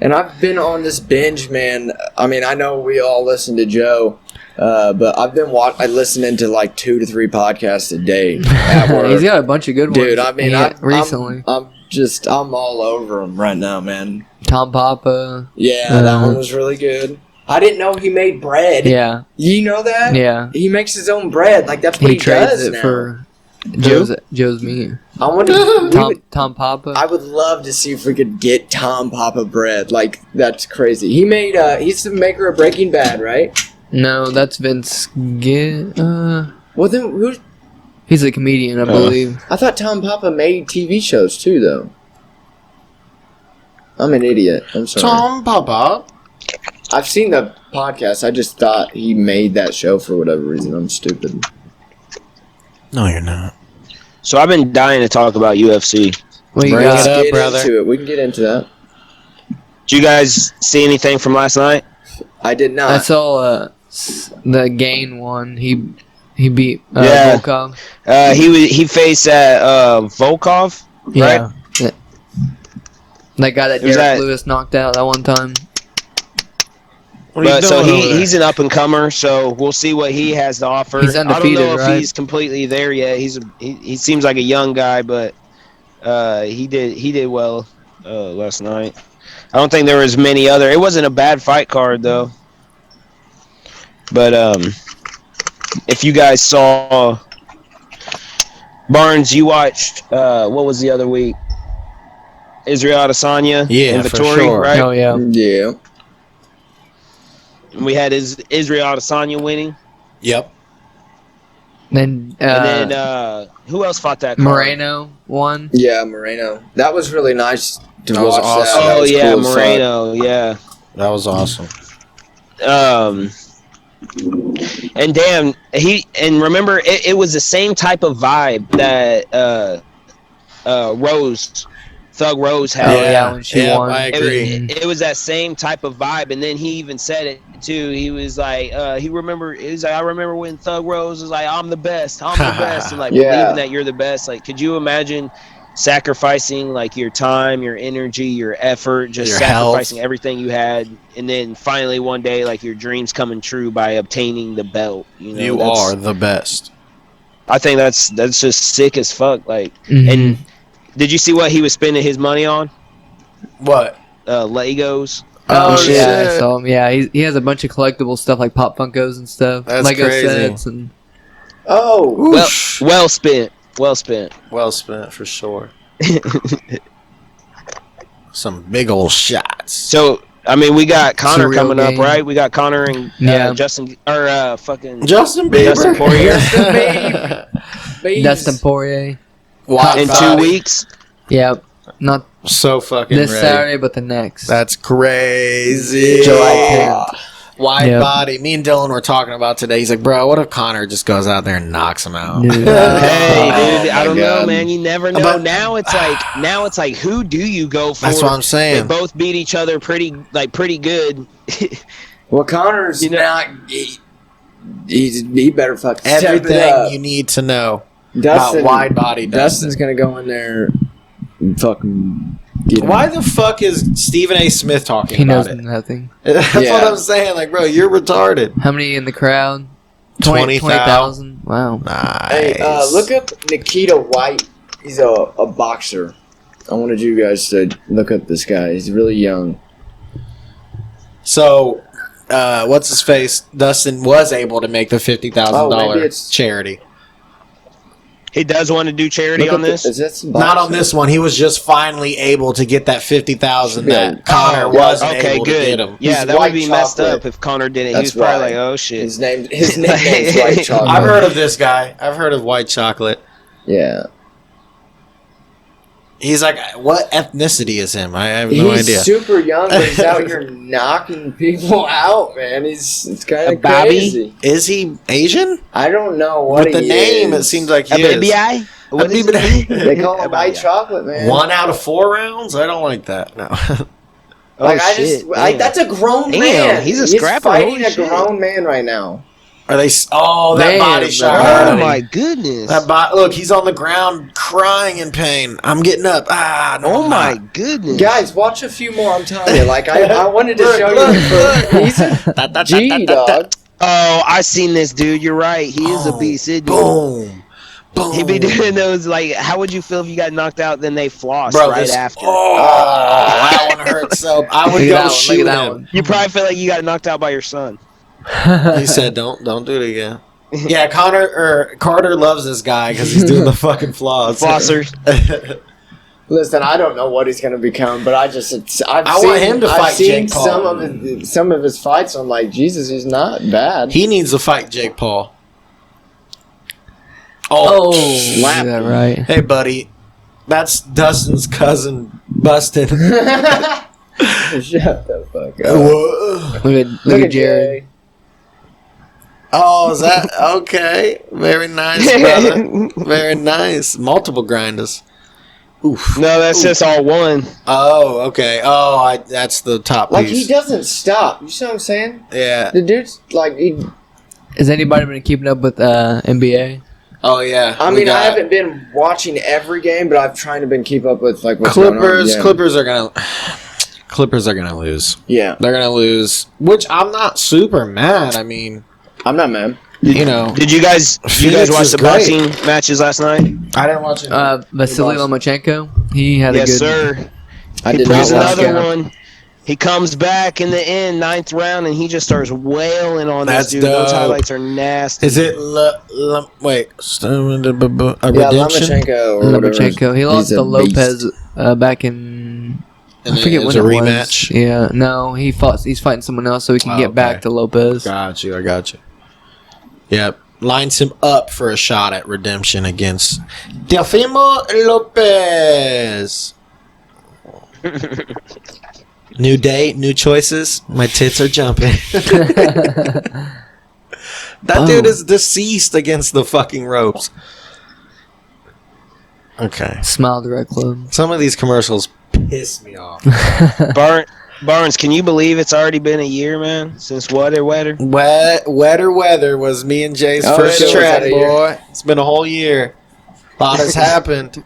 And I've been on this binge, man. I mean, I know we all listen to Joe, But I've been listening to like 2 to 3 podcasts a day at work. He's got a bunch of good ones. Dude, I mean, recently. I'm all over him right now, man. Tom Papa. Yeah, that one was really good. I didn't know he made bread. Yeah. You know that? Yeah. He makes his own bread. Like that's what he trades does it now. for Joe's meat. I wonder. Tom Papa. I would love to see if we could get Tom Papa bread. Like that's crazy. He made. He's the maker of Breaking Bad, right? No, that's Vince Well, then who's? he's a comedian, I believe. I thought Tom Papa made TV shows too, though. I'm an idiot. I'm sorry. Tom Papa. I've seen the podcast. I just thought he made that show for whatever reason. I'm stupid. No, you're not. So I've been dying to talk about UFC. What you Bring got? it up, Get brother. into it. We can get into that. Did you guys see anything from last night? I did not. I saw the Gain one. He beat Yeah. Volkov. He faced Volkov, right? Yeah. That guy that Who's Derek that? Lewis knocked out that one time. But so he's an up and comer, so we'll see what he has to offer. He's undefeated, I don't know if right? he's completely there yet. He seems like a young guy, but he did well last night. I don't think there was many other. It wasn't a bad fight card though. But if you guys saw Barnes, you watched what was the other week? Israel Adesanya, Yeah, and for Vettori, sure. right? Oh yeah. Yeah. We had Israel Adesanya winning, Yep. Then and then who else fought that card? Moreno won. Yeah, Moreno. That was really nice to That was watch. awesome. That Oh was yeah, cool as fuck. Moreno. Yeah. That was awesome. And damn, remember it was the same type of vibe that Thug Rose had. Oh, yeah, when she won. I agree. It was that same type of vibe, and then he even said it too. He was like, I remember when Thug Rose was like, I'm the best, and like Yeah. believing that you're the best. Like, could you imagine sacrificing like your time, your energy, your effort, just Your sacrificing health. everything you had, and then finally one day like your dreams coming true by obtaining the belt? You know, You that's- are the best. I think that's just sick as fuck. Like, Mhm. and did you see what he was spending his money on? What? Legos. Oh, shit. yeah, I saw him. Yeah, he has a bunch of collectible stuff like Pop Funkos and stuff. That's Lego crazy. sets and Oh. Well spent. Well spent. Well spent for sure. Some big old shots. So I mean, we got Connor Surreal coming game. up, right? We got Connor and Yeah. Justin or fucking Justin Bieber. Dustin Poirier. Dustin Poirier. Wide in 2 body. weeks. Yeah, not So fucking this ready. Saturday, but the next. That's crazy. July 10th. Wide Yep. body. Me and Dylan were talking about today. He's like, bro, what if Connor just goes out there and knocks him out? Dude. Hey, dude, I my don't know, God. man. You never know. But- now it's like, who do you go for? That's what I'm They saying. both beat each other pretty good. Well, Connor's You know- not. He better fucking step it Everything up. you need to know Dustin, about wide body Dustin's Dustin. gonna go in there and fucking get him. Why the fuck is Stephen A. Smith talking He about knows it? nothing. That's Yeah. what I'm saying. Like, bro, you're retarded. How many in the crowd? 20,000. 20,000. Wow. Nice. Hey, look up Nikita White. He's a boxer. I wanted you guys to look up this guy. He's really young. So, what's his face? Dustin was able to make the $50,000 Oh, maybe it's- charity. He does want to do charity Look on up this. Is this Not on this one. He was just finally able to get that $50,000 that Yeah. Connor Oh, wasn't okay, able to good. get him. Yeah, He's that would white be messed chocolate. up if Connor did it. He That's was probably why. like, "Oh shit." His nickname's White Chocolate. I've heard of this guy. I've heard of White Chocolate. Yeah, He's like, what ethnicity is him? I have no he's idea. super young, but he's out here knocking people out, man. It's kind A of Bobby? crazy. Is he Asian? I don't know what With the he name, is. it seems like A he is. baby eye? What is baby it? They call him A White baby eye. Chocolate, man. 1 out of 4 rounds? I don't like that. No. Oh, Like shit, damn. that's a grown Damn, man. he's a scrapper, fighting holy a shit. grown man right now. Are they? Oh, that Man, body shot. bro. hurt Oh him. my goodness! Look, he's on the ground crying in pain. I'm getting up. Ah, no, Oh I'm my not. goodness! Guys, watch a few more. I'm telling you. Like I wanted to show you. He's a Da, da, da, G da, da, da. dog. Oh, I seen this dude. You're right. He is a beast. Isn't he? Boom. Boom. He be doing those like. How would you feel if you got knocked out? Then they floss Bro, right this, after. Oh, that one hurts. So I would Look at go that one, shoot look at that him. one. You probably feel like you got knocked out by your son. He said, "Don't do it again." Yeah, Carter loves this guy because he's doing the fucking floss. Flossers. Listen, I don't know what he's going to become, but I've want him to fight Jake Paul. some of his fights. I'm like, Jesus, he's not bad. He needs to fight Jake Paul. Oh, slap yeah, him. right. Hey, buddy, that's Dustin's cousin, Bustin. Shut the fuck up. Whoa. Look at Jared. Jay. Oh, is that okay? Very nice, brother. Very nice. Multiple grinders. Oof. No, that's just all one. Oh, okay. Oh, that's the top Like, piece. he doesn't stop. You see what I'm saying? Yeah. The dude's like, Has anybody been keeping up with NBA? Oh, yeah. I We mean, I got haven't been watching every game, but I've tried to been keep up with like what's going on. Clippers. Yeah. Clippers are gonna lose. Yeah, They're gonna lose, which I'm not super mad. I mean, I'm not mad. you know, Did you guys Phoenix watch is the great. boxing matches last night? I didn't watch it. Vasily Lomachenko. He had Yes, a good. sir. I did There's not watch another it. one. He comes back in the end, 9th round, and he just starts wailing on That's this dude. Those dope. highlights are nasty. Is it wait? Yeah, Redemption? Lomachenko or whatever. Lomachenko. He He's lost a to beast. Lopez back in. And I forget it when was it a was. rematch. Yeah, no, he fought. He's fighting someone else so he can Oh, get back okay. to Lopez. Got you. I got you. Yep. Lines him up for a shot at redemption against Teofimo Lopez. New day, new choices. My tits are jumping. That dude is deceased against the fucking ropes. Okay. Smile Direct Club. Some of these commercials piss me off. Barnes, can you believe it's already been a year, man, since Wetter? Wetter weather was me and Jay's Oh, first shit, was track, that a year? boy. It's been a whole year. A lot has happened.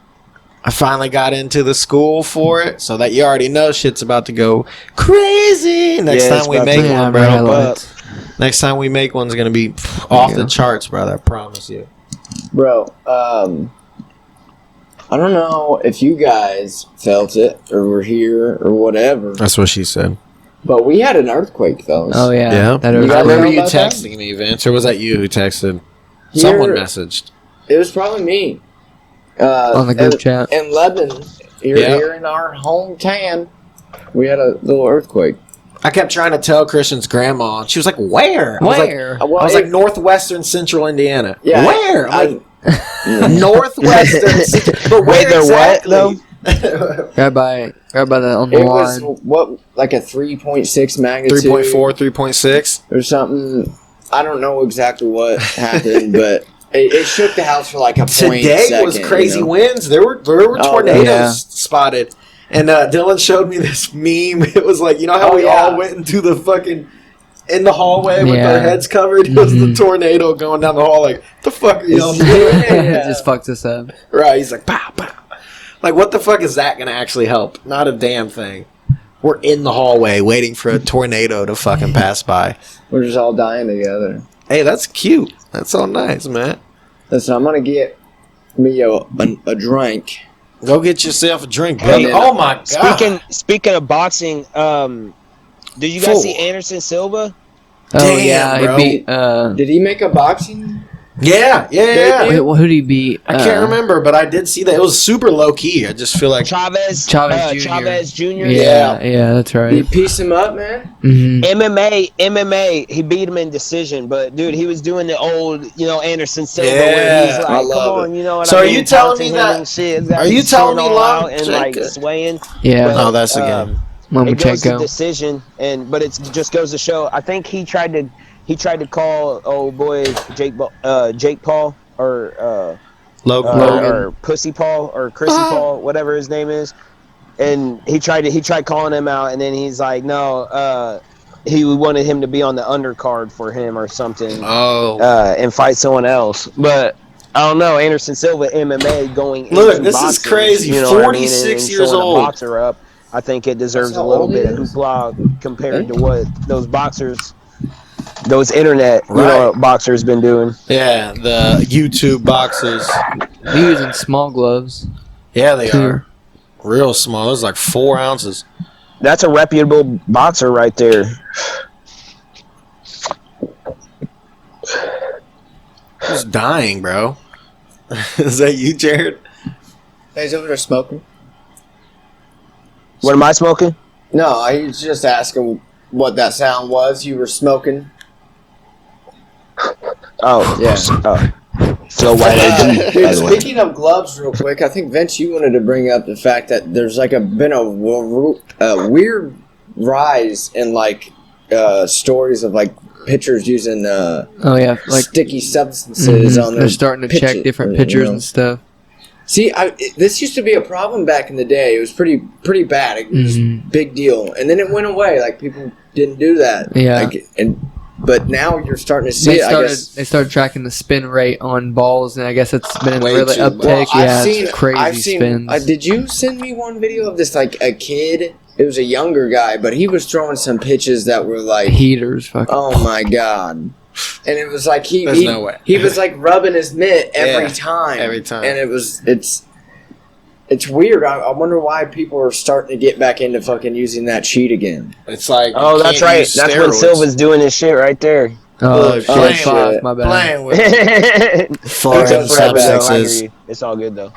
I finally got into the school for it, so that you already know shit's about to go crazy. Next Yeah, it's time we about make to one, red bro. alert. Next time we make one's gonna be off the charts, brother. I promise you. Bro, I don't know if you guys felt it or were here or whatever, That's what she said. but we had an earthquake, fellas. Oh yeah. Yeah. That You was guys I remember know you about that? texting me, Vince, or was that you who texted? Here- Someone messaged. It was probably me. on the group chat. In Lebanon, here in our hometown, we had a little earthquake. I kept trying to tell Christian's grandma, and she was like, "Where? Where? I was like northwestern central Indiana. Yeah, Where? I'm I- like, northwestern. But Wait, where they're what, exactly? though? Right by the on the It was line. like a 3.6 magnitude, 3.4, 3.6. or something. I don't know exactly what happened, but it shook the house for like a point Today second, was crazy you know? winds. There were tornadoes yeah. spotted. And Dylan showed me this meme. It was like, you know how Oh, we yeah. all went into the fucking in the hallway with Yeah. our heads covered? It was the Mhm. tornado going down the hall. Like, the fuck are y'all doing? It just fucks us up. Right? He's like, pow, pow. Like, what the fuck is that going to actually help? Not a damn thing. We're in the hallway waiting for a tornado to fucking pass by. We're just all dying together. Hey, that's cute. That's all nice, man. Listen, I'm gonna get me a drink. Go get yourself a drink, Hey, buddy. Oh my god. Speaking of boxing, did you guys Fool. see Anderson Silva? Oh Damn, yeah, bro. he beat. Did he make a boxing? Yeah. Wait, who did he beat? I can't remember, but I did see that. It was super low key. I just feel like Chavez Chavez Jr. Chavez Jr. Yeah, that's Did he right. piece him up, man? hmm MMA, he beat him in decision, but dude, he was doing the old, Anderson Silva Yeah, where he's like, I love come it. on, you know what So I are mean? you telling taunting me him that- and shit. It's got are you he's telling going me all out and like Lomachenko- swaying? Yeah, No, that's the game. It goes to Lomachenko. decision, but it just goes to show. I think he tried to call old boy Jake Paul or Logan. or Pussy Paul or Chrissy Paul, whatever his name is, and he tried calling him out, and then he's like, no, he wanted him to be on the undercard for him or something, Oh. and fight someone else, but. I don't know, Anderson Silva MMA going Look, into this is boxing, crazy, you know what I mean, 46 and years showing a old. boxer up. I think it deserves That's a how little old he bit of is? hoopla compared to what those boxers those internet Right. boxers been doing. Yeah, the YouTube boxes. They're using small gloves. Yeah, they Too. are real small. It's like 4 ounces. That's a reputable boxer right there. Who's dying, bro? Is that you, Jared? Hey, he's over there smoking. What am I smoking? No, I was just asking what that sound was. You were smoking. Oh, Yeah. So white AG, by Dude, the way. speaking of gloves, real quick, I think Vince, you wanted to bring up the fact that there's like been a weird rise in like stories of like pitchers using Oh yeah, like sticky substances on their. they're starting to check different you pictures know. and stuff. See, this used to be a problem back in the day. It was pretty bad. It was a big deal, and then it went away. Like people didn't do that. Yeah. But now you're starting to see They it. I started guess. they started tracking the spin rate on balls, and I guess it's been in Way really too uptick. low. Yeah, it's crazy I've seen. spins. Did you send me one video of this? Like a kid. It was a younger guy, but he was throwing some pitches that were like, Heaters, fucking. oh my god. And it was like There's no way. he was like rubbing his mitt every Yeah, time. every time. And it's weird. I wonder why people are starting to get back into fucking using that cheat again. It's like Oh, you that's can't right. use That's when steroids. Silva's doing his shit right there. Oh, Playing shit, with five, it. my bad. Playing with It's foreign Foreign substances. all good though.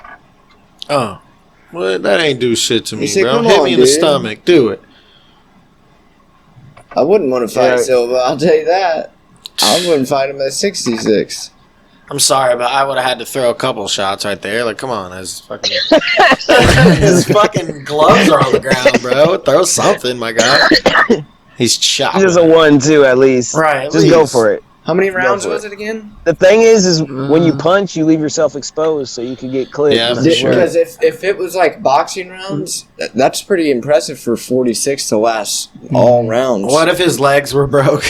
Oh, well, that ain't do shit to me, You say, bro. come Hit on, me in the dude. stomach. Do it. I wouldn't want to fight Yeah. Silva, I'll tell you that. I wouldn't fight him at 66. I'm sorry, but I would have had to throw a couple shots right there. Like, come on, his fucking his fucking gloves are on the ground, bro. Throw something, my guy. He's chopping. Just a 1-2 at least. Right, at Just go least. for it. How many rounds for was it again? The thing is when you punch, you leave yourself exposed, so you can get clipped. Yeah, for sure. Because if it was like boxing rounds, that's pretty impressive for 46 to last all rounds. What if his legs were broke?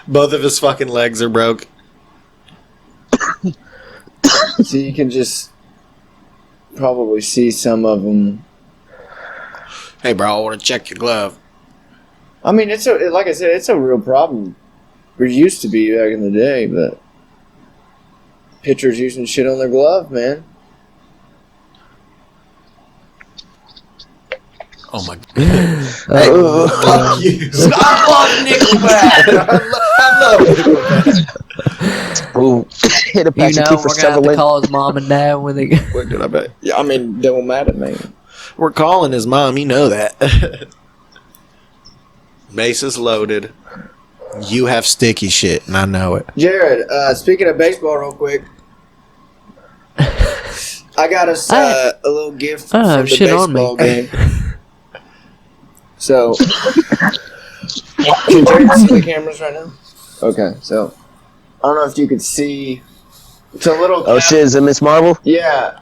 Both of his fucking legs are broke. So you can just probably see some of them. Hey, bro, I want to check your glove. I mean, like I said, it's a real problem. It used to be back in the day, but pitchers using shit on their glove, man. Oh my god. Fuck you. I love Nickelback. Ooh, hit a You patch know, of we're key for gonna have to Sutherland. call his mom and dad when they. What did I bet? Yeah, I mean, don't matter, man. We're calling his mom. You know that. Bases loaded. You have sticky shit, and I know it. Jared, speaking of baseball, real quick, I got us a little gift from the shit on me. baseball game. So, can you turn to the cameras right now? Okay, so I don't know if you could see. It's a little. Oh shit, is it Miss Marvel? Yeah,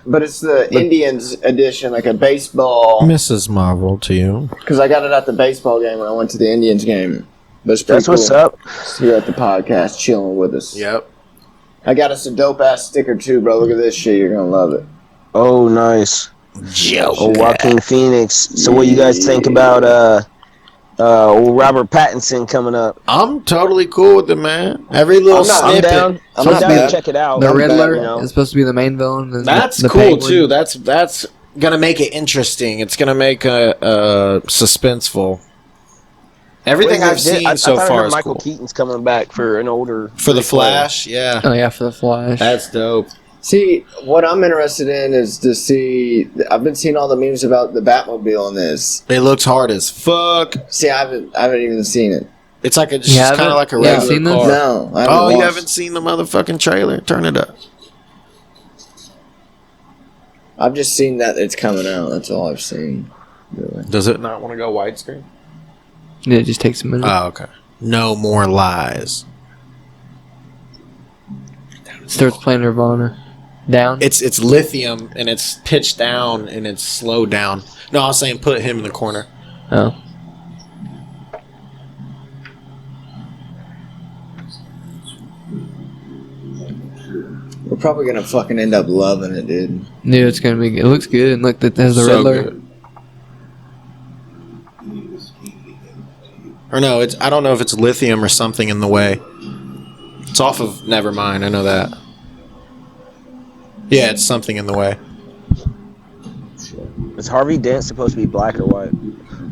but it's the Indians edition, like a baseball. Mrs. Marvel to you. Because I got it at the baseball game when I went to the Indians game. But it's pretty That's what's cool. up. Here at the podcast, chilling with us. Yep. I got us a dope ass sticker too, bro. Look at this shit. You're gonna love it. Oh, nice. Joe. Oh, Joaquin Phoenix. So, what you guys think about old Robert Pattinson coming up? I'm totally cool with it, man. Every little I'm not- I'm snippet. down. I'm not down bad. to check it out. The Not bad, Riddler you know. is supposed to be the main villain. and That's the cool Penguin. too. That's gonna make it interesting. It's gonna make a suspenseful. Everything Wait, I've seen I so thought I far heard is Michael cool. Keaton's coming back for an older For the replay. Flash, yeah, Oh yeah, for the Flash. that's dope. See, what I'm interested in is to see. I've been seeing all the memes about the Batmobile in this. It looks hard as fuck. See, I haven't even seen it. It's like it's You just kind haven't? of like a You haven't regular seen this? car. No, I haven't Oh, you watched. haven't seen the motherfucking trailer? Turn it up. I've just seen that it's coming out. That's all I've seen. Really. Does it not want to go widescreen? Yeah, it just takes a minute. Oh, okay. No more lies. Starts playing Nirvana. Down. It's lithium and it's pitched down and it's slowed down. No, I was saying put him in the corner. Oh. We're probably gonna fucking end up loving it, dude. Knew it's gonna be. It looks good. And look, that has the So Riddler. good. Or no, I don't know if it's lithium or something in the way. It's off of Nevermind, I know that. Yeah, it's something in the way. Is Harvey Dent supposed to be black or white?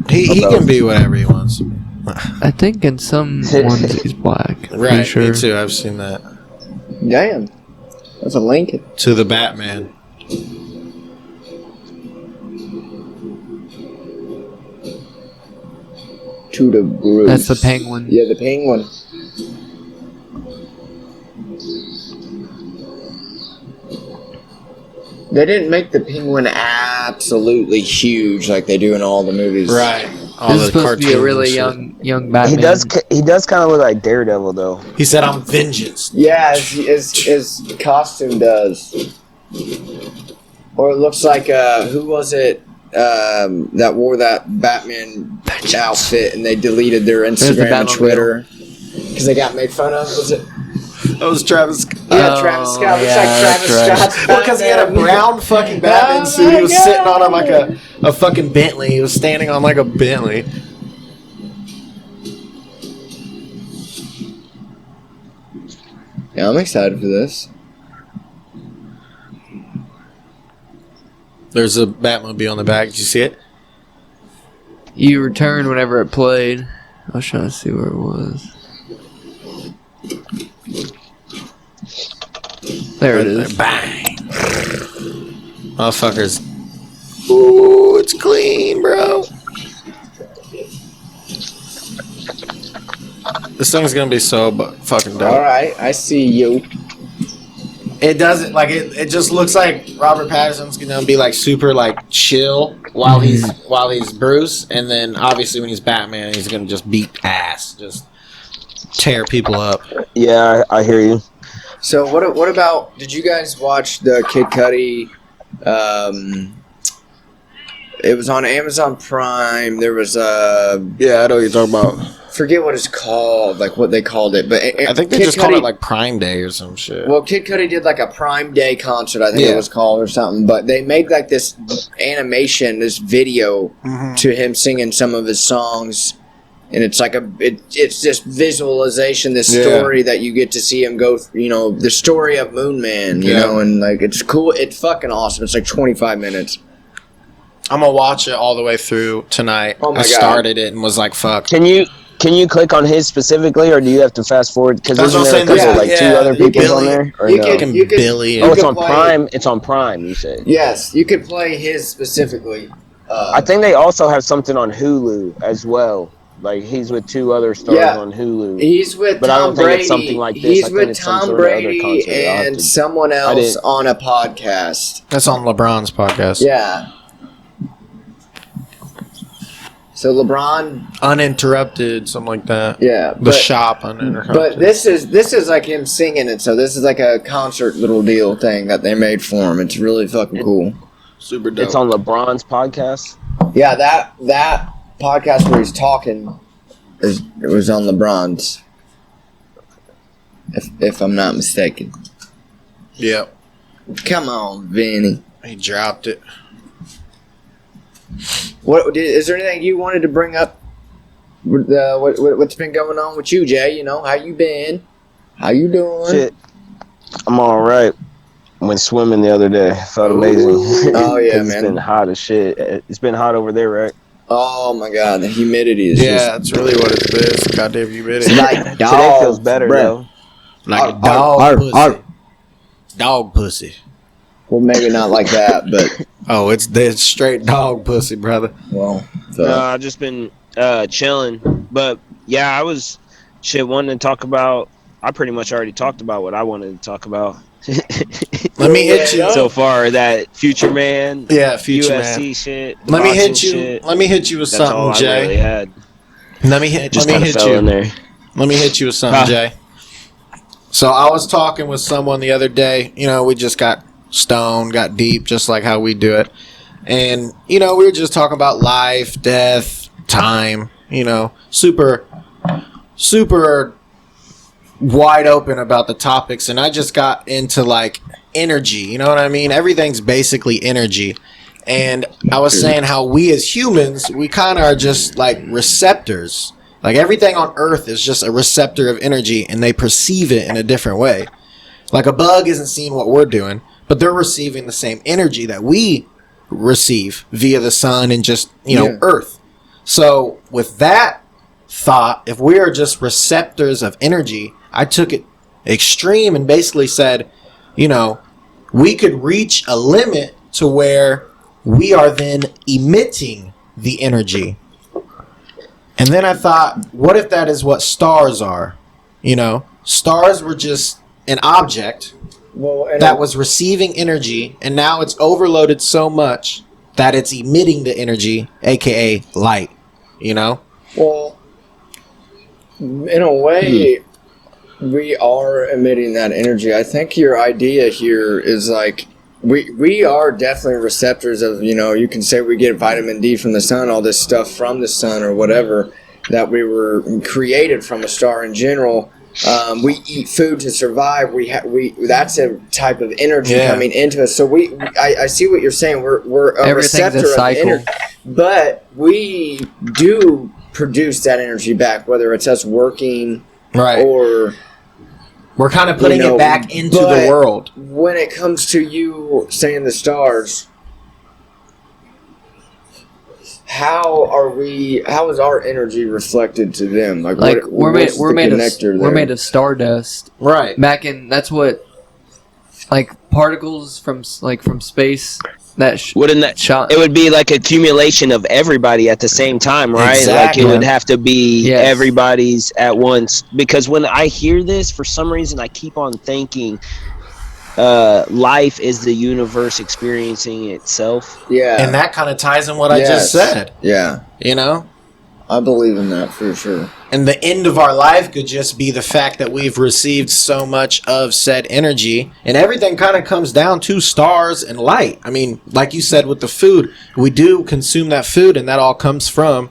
He can be whatever he wants. I think in some ones he's black. Right, Sure. me too. I've seen that. Damn. That's a Lincoln. To the Batman. To the Bruce. That's the Penguin. Yeah, the Penguin. They didn't make the Penguin absolutely huge like they do in all the movies. Right. All This is the supposed to be a cartoons really and shit. young Batman. He does kind of look like Daredevil though. He said, I'm vengeance. Yeah, his costume does. Or it looks like, who was it that wore that Batman outfit and they deleted their the Instagram and Batmobile. Twitter because they got made fun of? Was it? That was Travis Scott. Yeah, Travis Scott. Looks yeah, like Travis that's right. Scott's Well, because he had a Batman. brown fucking Batman Oh suit. He my was God. sitting on like a fucking Bentley. He was standing on like a Bentley. Yeah, I'm excited for this. There's a Batmobile on the back. Did you see it? You returned whenever it played. I was trying to see where it was. There it is. Bang. Motherfuckers. Ooh, it's clean, bro. This thing's gonna be so fucking dope. Alright, I see you. It doesn't like it just looks like Robert Pattinson's gonna be like super like chill while he's Bruce, and then obviously when he's Batman he's gonna just beat ass, just tear people up. Yeah, I hear you. So what about, did you guys watch the Kid Cudi, it was on Amazon Prime, there was Yeah, I know what you're talking about. forget what it's called, like what they called it, but I think they Kid just called Cudi- it like Prime Day or some shit. Well, Kid Cudi did like a Prime Day concert, I think Yeah. it was called or something. But they made like this animation, this video to him singing some of his songs, and it's like it's just visualization, this Yeah. story that you get to see him go. You know, the story of Moon Man. You Yeah. know, and like it's cool. It's fucking awesome. It's like 25 minutes. I'm gonna watch it all the way through tonight. Oh my I God. started it and was like, "Fuck." Can you click on his specifically, or do you have to fast forward? Because That's isn't what there I'm a couple saying, like yeah, two other you people can- on there? Or you no? can- Fucking you could- Billy. you Oh, it's could on play- Prime. It's on Prime. You said. Yes, you could play his specifically. I think they also have something on Hulu as well. Like he's with two other stars Yeah. on Hulu. He's with But I Tom don't think Brady. it's something like this. I He's think with it's some Tom sort of other Brady concert. I'll have and to- someone else didn't- on a podcast. That's on LeBron's podcast. Yeah. So LeBron, Uninterrupted, something like that. yeah, The Shop Uninterrupted. but this is like him singing it. So this is like a concert little deal thing that they made for him. It's really fucking cool. super dope. It's on LeBron's podcast. Yeah, that podcast where he's talking it was on LeBron's, if I'm not mistaken. Yep. Come on, Vinny. He dropped it. What is there anything you wanted to bring up? What's been going on with you, Jay? You know, how you been? How you doing? Shit, I'm all right. Went swimming the other day. Felt amazing. Oh, yeah, 'Cause man. It's been hot as shit. It's been hot over there, right? Oh my God, the humidity is Yeah, just that's really what it's been. It's goddamn humidity. like Today dogs, feels better bruh. though. Like a Arr, dog arr, pussy. arr. Dog pussy. Well, maybe not like that, but Oh, it's straight dog pussy, brother. well, so, No, I've just been chilling. But yeah, I was wanting to talk about. I pretty much already talked about what I wanted to talk about. Let me hit you. So far, that Future Man, Yeah, future UFC man. shit. Let me boxing hit you. shit. Let me hit you with That's all something, I really Jay. had. Let me hit. Just Let me kind of hit fell in you. there. Let me hit you with something, Ah. Jay. So I was talking with someone the other day. You know, we just got stoned, got deep, just like how we do it. And, you know, we were just talking about life, death, time, you know, super wide open about the topics. And I just got into like energy, you know what I mean? Everything's basically energy. And I was saying how we as humans, we kind of are just like receptors Like everything on Earth is just a receptor of energy, and they perceive it in a different way. Like a bug isn't seeing what we're doing, but they're receiving the same energy that we receive via the sun and just, Earth. So with that thought, if we are just receptors of energy, I took it extreme and basically said, we could reach a limit to where we are then emitting the energy. And then I thought, what if that is what stars are? Stars were just an object that was receiving energy, and now it's overloaded so much that it's emitting the energy, aka light. Well, in a way, we are emitting that energy. I think your idea here is like we are definitely receptors of, you can say we get vitamin D from the sun, all this stuff from the sun or whatever, that we were created from a star in general. We eat food to survive. That's a type of energy coming into us. So I see what you're saying. We're a receptor of energy, but we do produce that energy back, whether it's us working, right, or we're kind of putting it back into the world. When it comes to you saying the stars, how is our energy reflected to them? We're made of stardust. Right. That's what, particles from space wouldn't that shot. It would be like accumulation of everybody at the same time, right? Exactly. Like it would have to be everybody's at once. Because when I hear this, for some reason I keep on thinking life is the universe experiencing itself. Yeah. And that kind of ties in what I just said. Yeah. I believe in that for sure. And the end of our life could just be the fact that we've received so much of said energy. And everything kind of comes down to stars and light. I mean, like you said with the food, we do consume that food, and that all comes from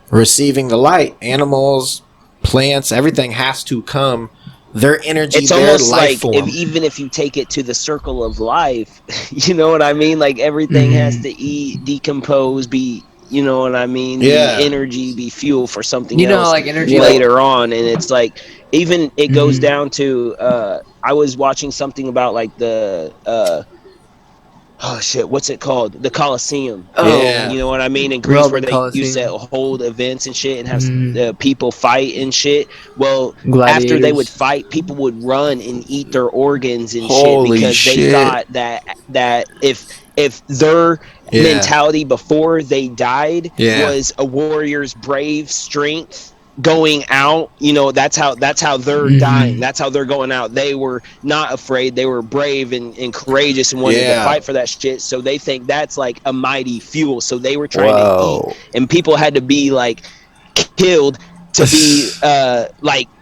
receiving the light. Animals, plants, everything has to come. Their energy, it's their almost life like form. even if you take it to the circle of life, you know what I mean? Like everything has to eat, decompose, be... You know what I mean? Yeah. Be energy, be fuel for something else like energy later on. And it's like, even it goes down to, I was watching something about like the, what's it called? The Colosseum. Yeah. You know what I mean? In Greece, where they Colosseum. used to hold events and shit and have people fight and shit. Well, Gladiators. after they would fight, people would run and eat their organs and Holy shit because they thought that if their mentality before they died was a warrior's brave strength going out, that's how they're dying, that's how they're going out. They were not afraid, they were brave and courageous and wanted to fight for that shit. So they think that's like a mighty fuel, so they were trying to eat, and people had to be like killed to be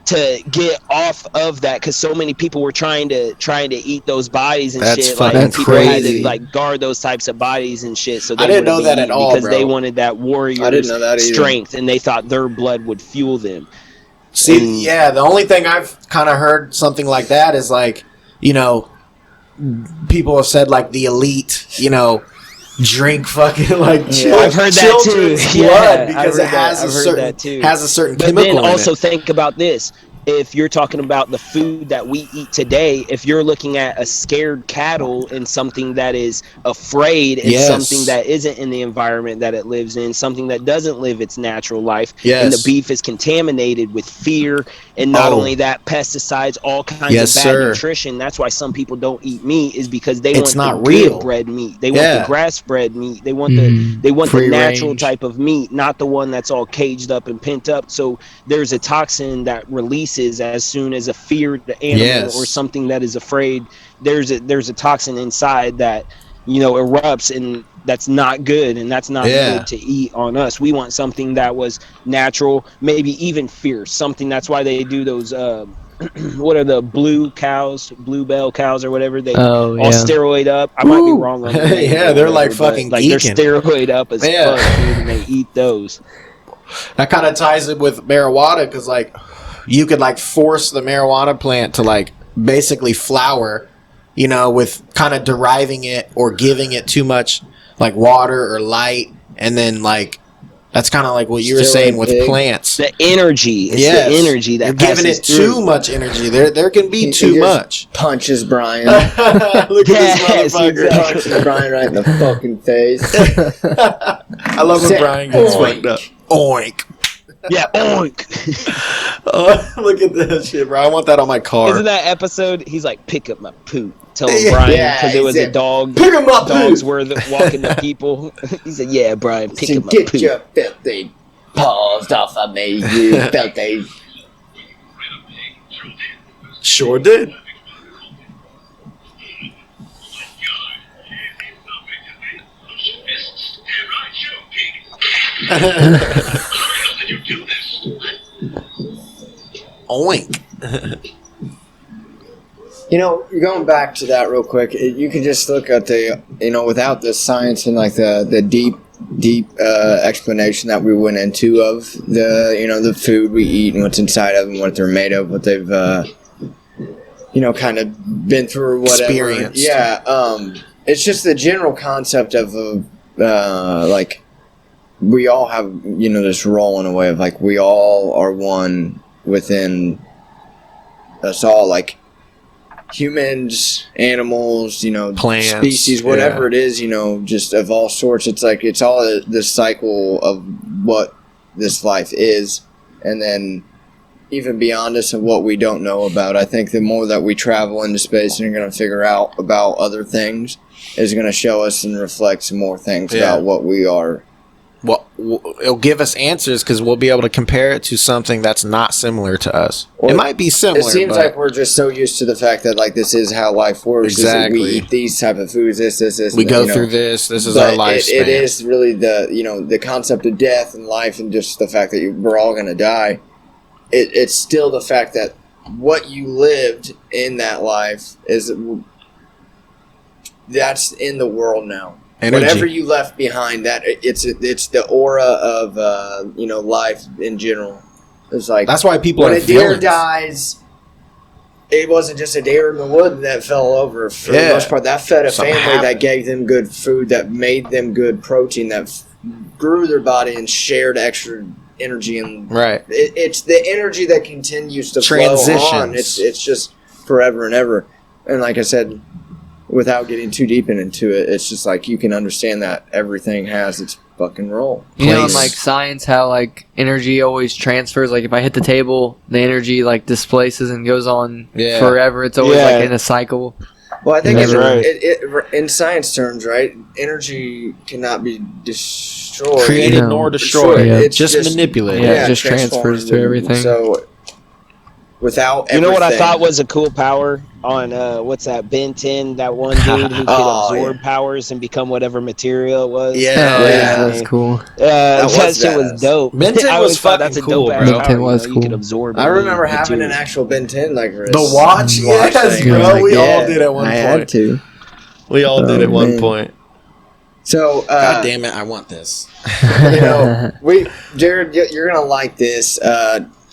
to get off of that, because so many people were trying to eat those bodies and that's shit. Fucking Like people crazy. had to guard those types of bodies and shit. So they I didn't know that at all, because bro. they wanted that warrior's strength, and they thought their blood would fuel them. See, the only thing I've kind of heard something like that is like, people have said like the elite, drink fucking like I've heard that too. Blood because it has I've a heard certain that too. has a certain But chemical then also in it. think about this. If you're talking about the food that we eat today, if you're looking at a scared cattle and something that is afraid and something that isn't in the environment that it lives in, something that doesn't live its natural life, and the beef is contaminated with fear, and not only that, pesticides, all kinds of bad nutrition. That's why some people don't eat meat, is because they want the real bred meat. They want the grass-bred meat. They want the natural type of meat, not the one that's all caged up and pent up. So there's a toxin that releases as soon as a feared animal or something that is afraid. There's a toxin inside that erupts, and that's not good, and that's not good to eat on us. We want something that was natural, maybe even fierce, something. That's why they do those what are the blue bell cows or whatever, they all steroid up. I might be wrong on that. They're like fucking like geeking. they're steroid up as fuck, dude, and they eat those. That kind of ties it with marijuana, because like you could like force the marijuana plant to like basically flower, with kind of deriving it or giving it too much like water or light, and then like That's kind of like what you were Still saying a with pig. plants. The energy. It's Yes. the energy that You're giving it passes through. too much energy. There can be He too just much. Punches Brian. Look at this Yes, motherfucker. exactly. Punches Brian right in the fucking face. I love when Say, Brian gets "Oink." fucked up. Oink. Yeah, oink. Oh, look at this shit, bro. I want that on my car. Isn't that episode? He's like, pick up my poop. Telling Yeah. Brian Yeah, because it was he a said, dog. Pick 'em up, Dogs poop. were walking the people. He said, "Yeah, Brian, pick So up my get poop." your filthy paws off of me, you filthy. Sure did. Oink. You know, going back to that real quick, you can just look at the, without the science and like the deep explanation that we went into of the food we eat and what's inside of them, what they're made of, what they've, kind of been through or whatever. Experienced. Yeah. It's just the general concept of, like, we all have, this role in a way of like, we all are one within us all, like, humans, animals, Plants, species, whatever yeah. it is, just of all sorts. It's like it's all the cycle of what this life is, and then even beyond us and what we don't know about. I think the more that we travel into space and are going to figure out about other things is going to show us and reflect some more things Yeah. about what we are. Well, it'll give us answers because we'll be able to compare it to something that's not similar to us. Well, it might be similar. It seems but like we're just so used to the fact that like this is how life works. is that Exactly. we eat these type of foods. This. we and, go through this. This is our lifespan. It is really the concept of death and life, and just the fact that we're all going to die. It's still the fact that what you lived in that life that's in the world now. Energy. Whatever you left behind, that it's the aura of life in general. It's like That's why people when are a deer villains. dies, it wasn't just a deer in the wood that fell over. For Yeah. the most part, that fed a Something family happened. that gave them good food, that made them good protein, that grew their body and shared extra energy. And Right. it's the energy that continues to flow on. Transitions. It's just forever and ever. And like I said, without getting too deep into it, it's just like you can understand that everything has its fucking role. You know, in Place. like science, how like energy always transfers. Like if I hit the table, the energy like displaces and goes on Yeah. forever. It's always Yeah. like in a cycle. Well, I think That's right. in science terms, right, energy cannot be destroyed. Created No. nor destroyed. Yeah. It's Just manipulated. Yeah, it just transformed. transfers to everything. So, without You know what I everything- thought was a cool power on what's that, Ben 10, that one dude who could Oh, absorb powers and become whatever material it was. Yeah. Oh, Yeah. yeah, that's cool. That was shit was badass. dope. Ben 10 I was always thought fucking that's a cool, dope bro. ass Ben 10 power, was you cool. could absorb I any remember having material. an actual Ben 10 like wrist. The watch? Yes, thing. bro. Like, We all yeah, did at one I point. had to. We all did Oh, at one man. point. So, God damn it, I want this. Jared, you're gonna like this.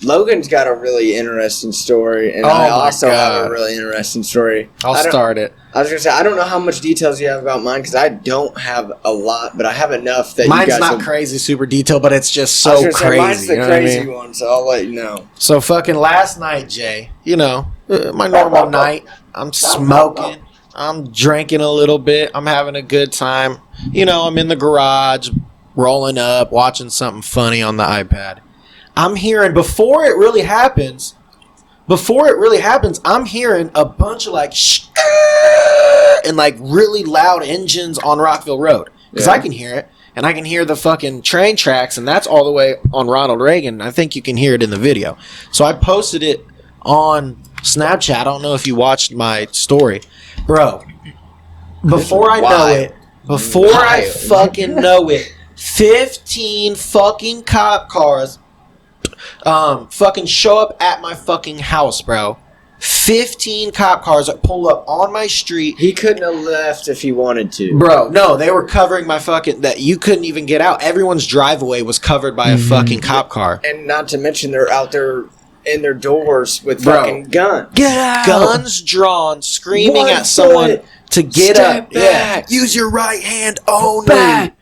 Logan's got a really interesting story, and Oh I my also have God. a really interesting story. I'll I don't- start it. I was gonna say I don't know how much details you have about mine because I don't have a lot, but I have enough that you Mine's guys. not will- crazy, super detailed, but it's just I was so gonna say, crazy. mine's the you know what I crazy mean? one, so I'll let you know. So fucking last night, Jay, my normal night, I'm smoking, I'm drinking a little bit, I'm having a good time. I'm in the garage, rolling up, watching something funny on the iPad. I'm hearing, before it really happens, I'm hearing a bunch of like and like really loud engines on Rockville Road. Because Yeah. I can hear it. And I can hear the fucking train tracks, and that's all the way on Ronald Reagan. I think you can hear it in the video. So I posted it on Snapchat. I don't know if you watched my story. Bro, before I know it, fucking know it, 15 fucking cop cars fucking show up at my fucking house, bro. 15 cop cars that pull up on my street. He couldn't have left if he wanted to. Bro, no, they were covering my fucking, that you couldn't even get out. Everyone's driveway was covered by a fucking cop car. And not to mention they're out there in their doors with Bro. fucking guns. Get out! Guns drawn, screaming One at someone. foot to get Step up. back. Yeah. Use your right hand only.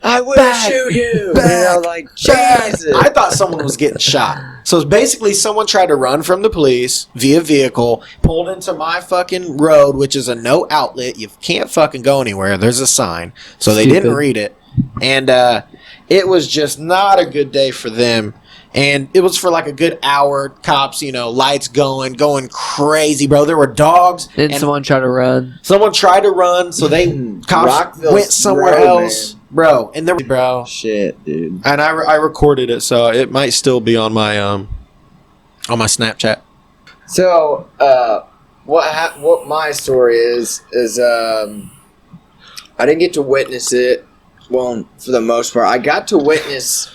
I will shoot you. Back. And I was like, Back. Jesus. I thought someone was getting shot. So it's basically someone tried to run from the police via vehicle, pulled into my fucking road, which is a no outlet. You can't fucking go anywhere. There's a sign. So they didn't Stupid. read it. And it was just not a good day for them. And it was for like a good hour. Cops, lights going crazy, bro. There were dogs. Then and someone tried to run. someone tried to run, so they cops Rockville's went somewhere road, else, bro. And there, bro. Shit, dude. And I recorded it, so it might still be on my Snapchat. So, what my story is I didn't get to witness it. Well, for the most part, I got to witness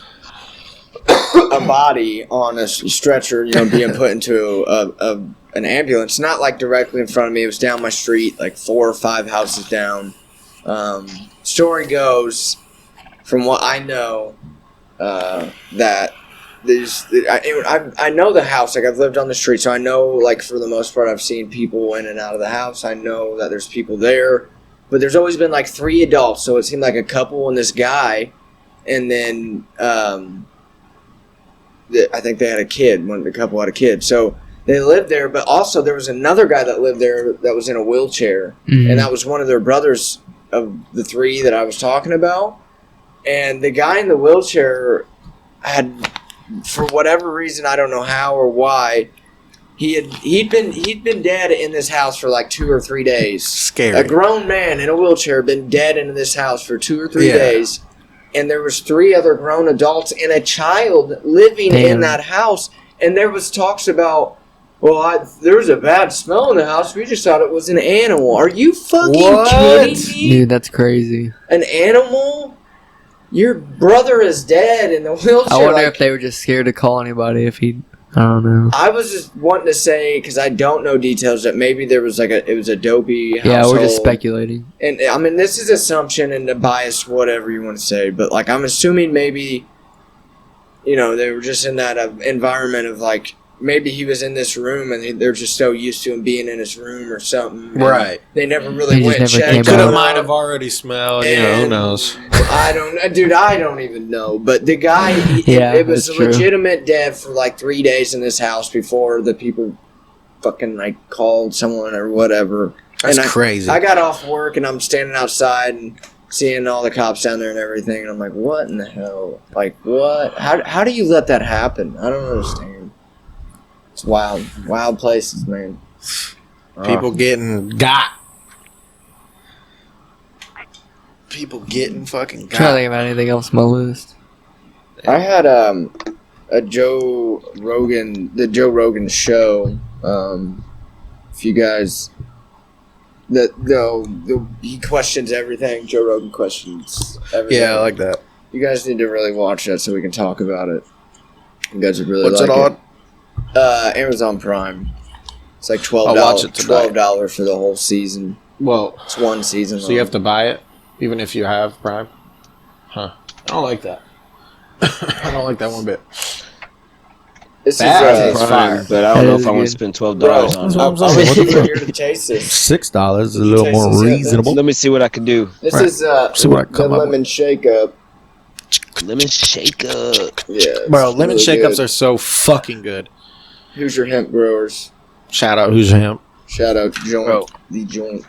a body on a stretcher, being put into an ambulance. Not like directly in front of me. It was down my street, like 4 or 5 houses down. Story goes, from what I know, that I know the house. Like, I've lived on the street, so I know, like, for the most part, I've seen people in and out of the house. I know that there's people there, but there's always been like 3 adults, so it seemed like a couple and this guy, and then I think they had a kid. The couple had a kid, so they lived there. But also there was another guy that lived there that was in a wheelchair, and that was one of their brothers of the 3 that I was talking about. And the guy in the wheelchair had, for whatever reason, I don't know how or why, he'd been dead in this house for like 2 or 3 days. Scary. A grown man in a wheelchair been dead in this house for 2 or 3 days, and there was 3 other grown adults and a child living in that house. And there was talks about, there was a bad smell in the house. We just thought it was an animal. Are you fucking kidding me? Dude, that's crazy. An animal? Your brother is dead in the wheelchair. I wonder if they were just scared to call anybody if he... I don't know. I was just wanting to say, because I don't know details, that maybe there was it was a dopey household. Yeah, we're just speculating. And I mean, this is assumption and a bias, whatever you want to say, but like, I'm assuming maybe, they were just in that environment of like, maybe he was in this room and they're just so used to him being in his room or something. Right. They never really He just went and never checked. came Could have out. might have already smelled. Who And- knows? I don't even know. But the guy, Yeah, it was that's true. legitimate dead for like 3 days in this house before the people fucking like called someone or whatever. That's And crazy. I got off work and I'm standing outside and seeing all the cops down there and everything, and I'm like, what in the hell? Like, what? How do you let that happen? I don't understand. It's wild places, man. People getting got. People getting fucking Trying to got. think about anything else on my list. I had the Joe Rogan show. If you guys, he questions everything. Joe Rogan questions everything. Yeah, I like that. You guys need to really watch that so we can talk about it. You guys would really What's like it on? Amazon Prime. It's like $12. I'll watch it tonight. $12 for the whole season. Well, It's one season. so you have to buy it, even if you have Prime? Huh. I don't like that. I don't like that one bit. This That is is fire. but I That don't know is if I want good. to spend $12 Bro, on what I'm it. saying. What we're here to taste this. $6 is a little Tastes more the same. reasonable. Let me see what I can do. This Right. is See what I the come up lemon shake up. Lemon shake up. Yeah, Bro, it's lemon really shake-ups good. are so fucking good. Who's your hemp growers? Shout out, who's him? Shout out Joint, Bro. the Joint.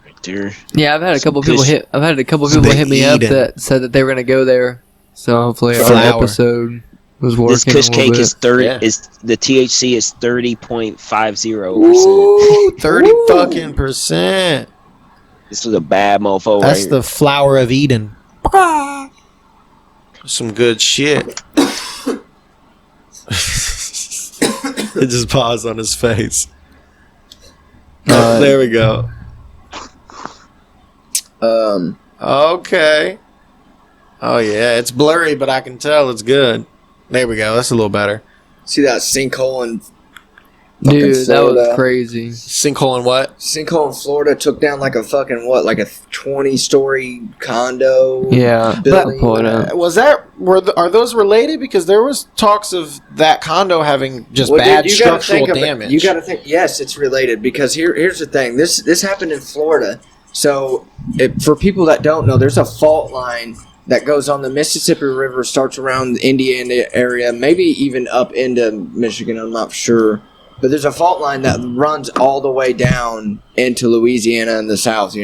Right there. Yeah, I've had a couple Some people fish. hit. I've had a couple Some people big hit me up Eden. that said that they were gonna go there. So hopefully our Flower. episode was working. This Kush a little cake bit. is 30. Yeah. Is the THC is 30.50%. Ooh, 30 fucking percent. This was a bad mofo. That's right the flower of Eden. Some good shit. It just paused on his face. Oh, there we go. Okay. Oh yeah, it's blurry, but I can tell it's good. There we go. That's a little better. See that sinkhole in Dude, that was Florida. crazy. Sinkhole and what? Sinkhole in Florida took down like a fucking like a 20-story condo. Yeah, building. pull it up. Are those related? Because there was talks of that condo having just Well, bad dude, you gotta structural think of it. damage. You got to think. Yes, it's related because here's the thing. This happened in Florida. So for people that don't know, there's a fault line that goes on the Mississippi River, starts around the Indiana area, maybe even up into Michigan. I'm not sure. But there's a fault line that runs all the way down into Louisiana in the south,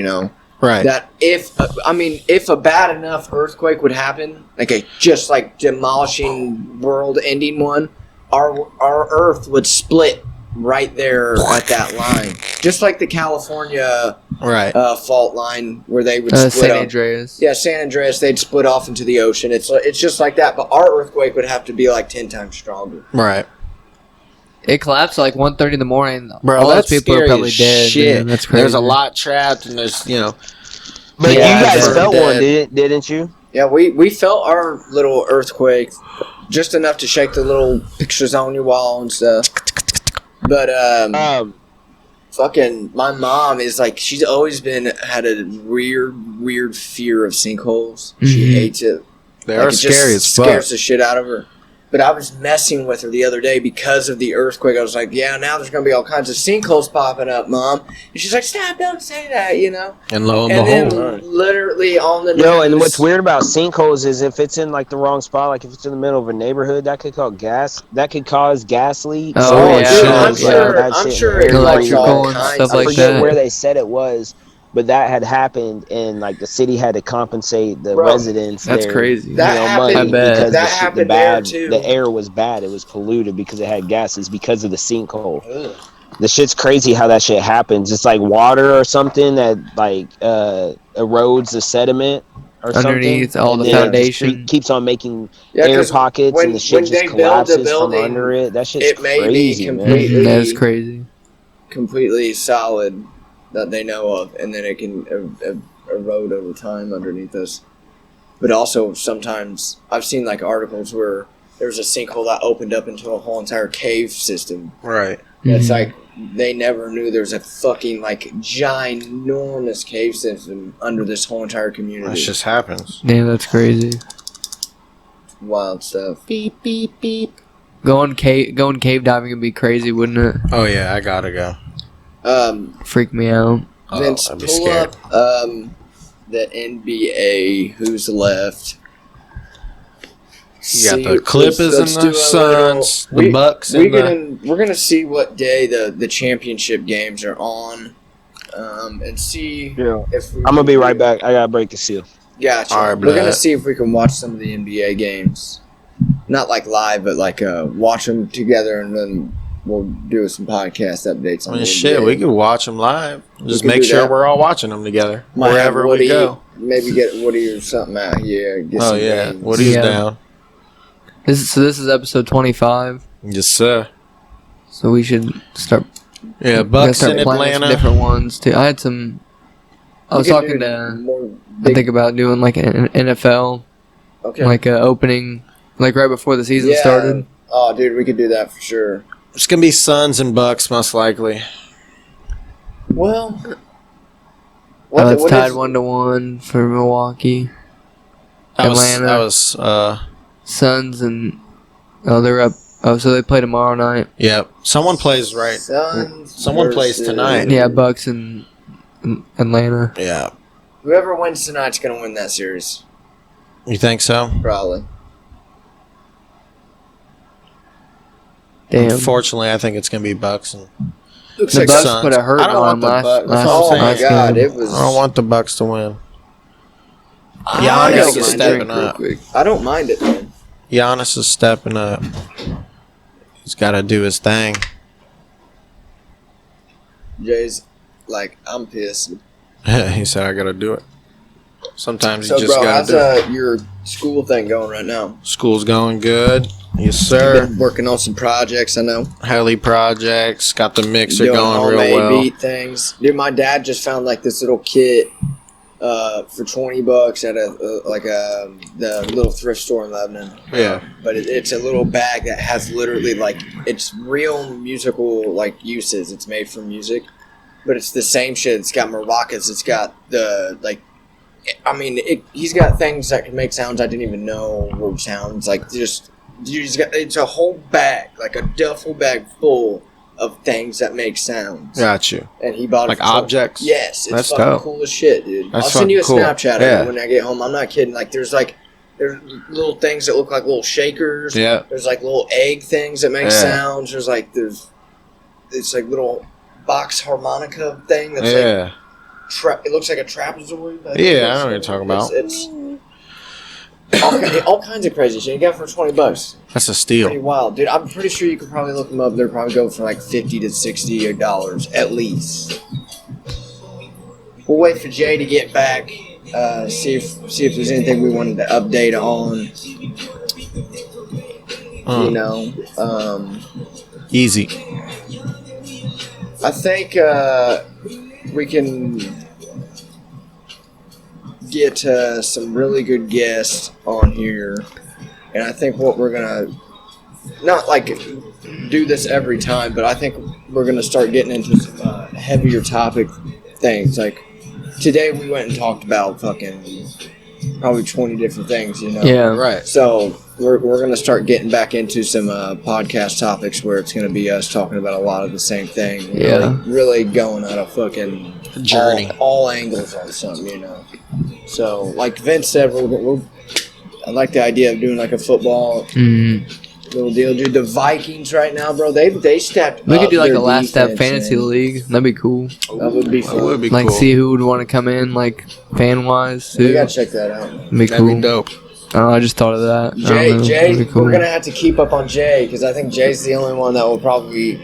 right. That if a bad enough earthquake would happen, like a just like demolishing world-ending one, our Earth would split right there at that line, just like the California Right. fault line where they would split San up. Andreas. Yeah, San Andreas, they'd split off into the ocean. It's just like that, but our earthquake would have to be like 10 times stronger. Right. It collapsed like 1:30 in the morning. Bro, all those that's people are scary probably as dead. shit. Man. That's crazy. There's a lot trapped, and there's But Yeah, you guys they're felt one, dead. didn't you? Yeah, we felt our little earthquake just enough to shake the little pictures on your wall and stuff. But fucking my mom is like, she's always had a weird fear of sinkholes. She Mhm. hates it. They Like, are it just scary as fuck. scares the shit out of her. But I was messing with her the other day because of the earthquake. I was like, yeah, now there's going to be all kinds of sinkholes popping up, Mom. And she's like, stop, don't say that, And lo and And behold, then literally on the No, and news- what's weird about sinkholes is if it's in like the wrong spot, like if it's in the middle of a neighborhood, that could cause gas leaks. Oh, Oh, yeah. dude, I'm I'm sure it Electrical all and kinds stuff of I like forget that. where they said it was, but that had happened, and like the city had to compensate the Bro, residents. That's their, crazy. That money happened- I bet. because that the happened bad, there, too. the air was bad. It was polluted because it had gases because of the sinkhole. The shit's crazy how that shit happens. It's like water or something that like erodes the sediment or Underneath something, all and the then it just foundation. keeps on making Yeah, air 'cause pockets, when- and the shit when just they build the collapses from building, under it. That shit's it may be crazy, man. complete- That's crazy. completely solid that they know of, and then it can erode over time underneath us. But also sometimes I've seen like articles where there's a sinkhole that opened up into a whole entire cave system. right. It's Mhm. like they never knew there's a fucking like ginormous cave system under this whole entire community. That just happens. Damn, that's crazy. Wild stuff. Beep beep beep. Going cave diving would be crazy, wouldn't it? Oh yeah, I gotta go. Freak me out. Vince, I'd be pull scared. up the NBA. Who's left? You got the Clippers and the Suns, the Bucks and We're gonna see what day the championship games are on, and see Yeah. if we I'm gonna be right back. I gotta break the seal. Gotcha. All right, we're gonna blood. see if we can watch some of the NBA games, not like live, but like watch them together, and then we'll do some podcast updates I on mean, the shit, NBA. we could watch them live. Just can make do sure that. we're all watching them together Might have wherever we Woody- go. Maybe get Woody or something out here. Get Oh some yeah, games. Woody's Yeah. down. This is episode 25, Yes sir. so we should start. Yeah, we gotta Bucks start in planning some Atlanta. different ones too. I had some. I was We can talking do to. more I think about doing like an NFL, okay. like a opening, like right before the season Yeah. started. Oh, dude, we could do that for sure. It's gonna be Suns and Bucks most likely. Well, It's tied 1-1 for Milwaukee. Atlanta. That was Suns and they're up. Oh, so they play tomorrow night. Yep. Someone plays right. Someone plays tonight. Yeah, Bucks and Atlanta. Yeah. Whoever wins tonight's gonna win that series, You think so? probably. Damn. Unfortunately, I think it's gonna be Bucks and Looks The like Bucks Suns. put a hurt I don't on want the last. Bucks. last, That's what I'm Oh saying. my last god, game. it was. I don't want the Bucks to win. I Giannis don't is mind stepping it. up. I don't mind it, man. Giannis is stepping up. He's got to do his thing. Jay's like, I'm pissed. He said, "I got to do it." Sometimes So, you just bro, got how's to do it. your school thing going right now? School's going good. Yes, sir. Been working on some projects, I know. Heli projects. Got the mixer Doing going real homemade well. beat things. Dude, my dad just found like this little kit for $20 at the little thrift store in Lebanon. Yeah. But it's a little bag that has literally it's real musical uses. It's made for music, but it's the same shit. It's got maracas. It's got he's got things that can make sounds I didn't even know were sounds. It's a whole bag, like a duffel bag full of things that make sounds. Got you. And he bought Like it for objects? Yes, it's That's fucking dope. cool as shit, dude. That's I'll send you a fucking cool. Snapchat of Yeah. it when I get home. I'm not kidding. There's little things that look like little shakers. Yeah. There's little egg things that make Yeah. sounds. It's little box harmonica thing that's Yeah. it looks like a trapezoid. Yeah, I know what you're talking about. It's all kinds of crazy shit. You got it for $20. That's a Pretty steal. wild, dude. I'm pretty sure you could probably look them up. They're probably going for $50 to $60 at least. We'll wait for Jay to get back. See if there's anything we wanted to update on. You know, Easy. I think we can get some really good guests on here, and I think what we're gonna not do this every time, but I think we're gonna start getting into some heavier topic things. Like today, we went and talked about fucking probably 20 different things. You know, Yeah. Right. So we're gonna start getting back into some podcast topics where it's gonna be us talking about a lot of the same thing. Yeah. Really going on a fucking Journey. all angles on something, you know. So like Vince said, I like the idea of doing a football little deal, dude. The Vikings right now, bro, they stepped. We could up do their a last step defense, fantasy man. league. That'd be cool. That would be fun. That would be Like, cool. see who would want to come in, fan wise. We gotta check that out. That'd be That'd cool. be dope. I don't know, I just thought of that. I Jay, don't know. That'd be cool. we're gonna have to keep up on Jay because I think Jay's the only one that will probably.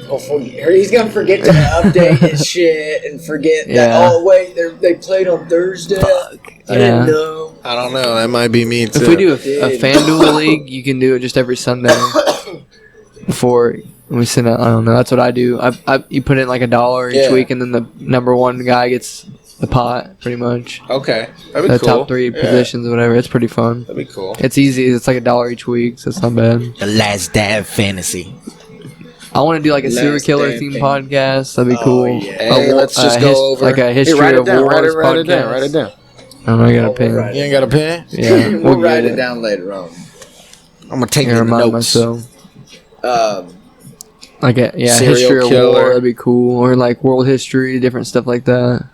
He's gonna forget to update his shit and forget that. Yeah. Oh wait, they played on Thursday. I Yeah. didn't know. I don't know. That might be me too. If we do a FanDuel league, you can do it just every Sunday before we send out. I don't know. That's what I do. You put in $1 each Yeah. week, and then the number one guy gets the pot, pretty much. Okay. That'd be The cool. top three Yeah. positions, or whatever. It's pretty fun. That'd be cool. It's easy. It's $1 each week, so it's not bad. The Last Dab Fantasy. I want to do a serial Last killer Damn theme Thing. podcast. That'd be Oh, cool. yeah. Hey, let's just go over. a history Hey, write of it down. wars Write it podcast. down. Write it down. I don't know. I got a Oh, pen. we'll write You ain't got a pen? Yeah, We'll write get it down later on. I'm gonna take I your remind notes. myself. Um, Serial history of killer. war. That'd be cool. Or world history, different stuff like that.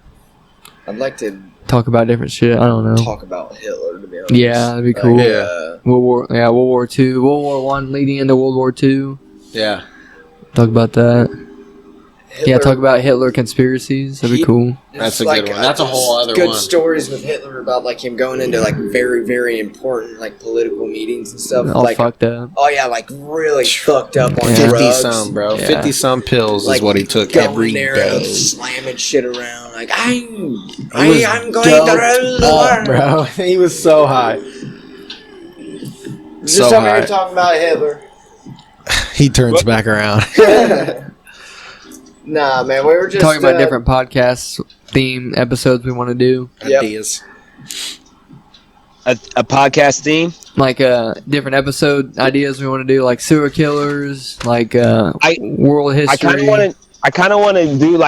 I'd like to Talk about different shit. I don't know. talk about Hitler, to be honest. Yeah, that'd be cool. Yeah. World War II, World War One leading into World War II. Yeah. Talk about that. Yeah, Hitler- talk about Hitler conspiracies. That'd be He- cool. That's a good one. That's a whole other good one. stories with Hitler about him going into very, very important political meetings and stuff. All fucked up. Oh yeah, really fucked up on Yeah. 50 drugs. some, bro. Yeah. 50 some pills is what he took going every there day. and slamming shit around. I'm going Doped to rule the up, world. bro. He was so high. Just So over high. here talking about Hitler. He turns back around. Nah, man, we were just Talking about different podcast theme episodes we want to do. Yep. Ideas. A podcast theme. Different episode ideas we want to do, serial killers, world history. I kind of want to do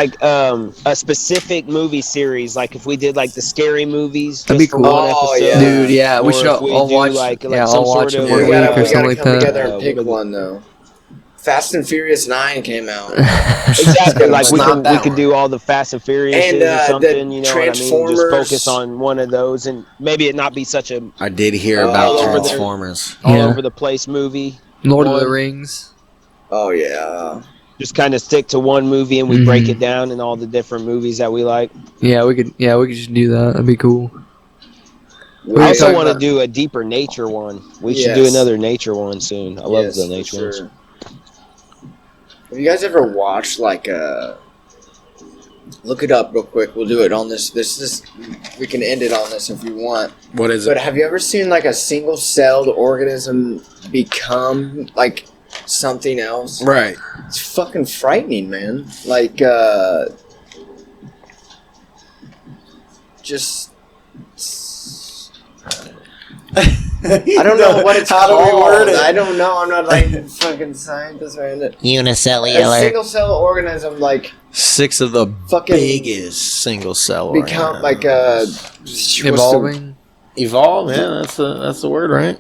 a specific movie series, if we did the scary movies. That'd be just for cool. one Oh, episode. yeah. Dude, yeah, we Or should if we all do, watch. like Yeah, some I'll watch sort it of- one We week gotta, or we something gotta like come that. together and Uh, pick what- one though. Fast and Furious 9 came out. Exactly. It's we not that could one. do all the Fast and Furious And, or the something. You know what I mean? Just Transformers. focus on one of those, and maybe it not be such a I did hear Oh, about all over there. Transformers. all Yeah. over the place movie. Lord of the one. Rings. Oh yeah. Just kind of stick to one movie, and we break it down in all the different movies that we like. Yeah, we could just do that. That'd be cool. I also talking want to about- do a deeper nature one. We should do Yes. another nature one soon. I love Yes, the for nature ones. sure. Have you guys ever watched look it up real quick. We'll do it on this. We can end it on this if you want. What is But it? have you ever seen a single-celled organism become something else? Right. It's fucking frightening, man. just. I don't know what it's How called. do we word it? I don't know. I'm not like fucking scientist or anything. A Unicellular. single cell organism like 6 of the fucking biggest single cell. become like Evolving. Evolve. Yeah, that's the word, right?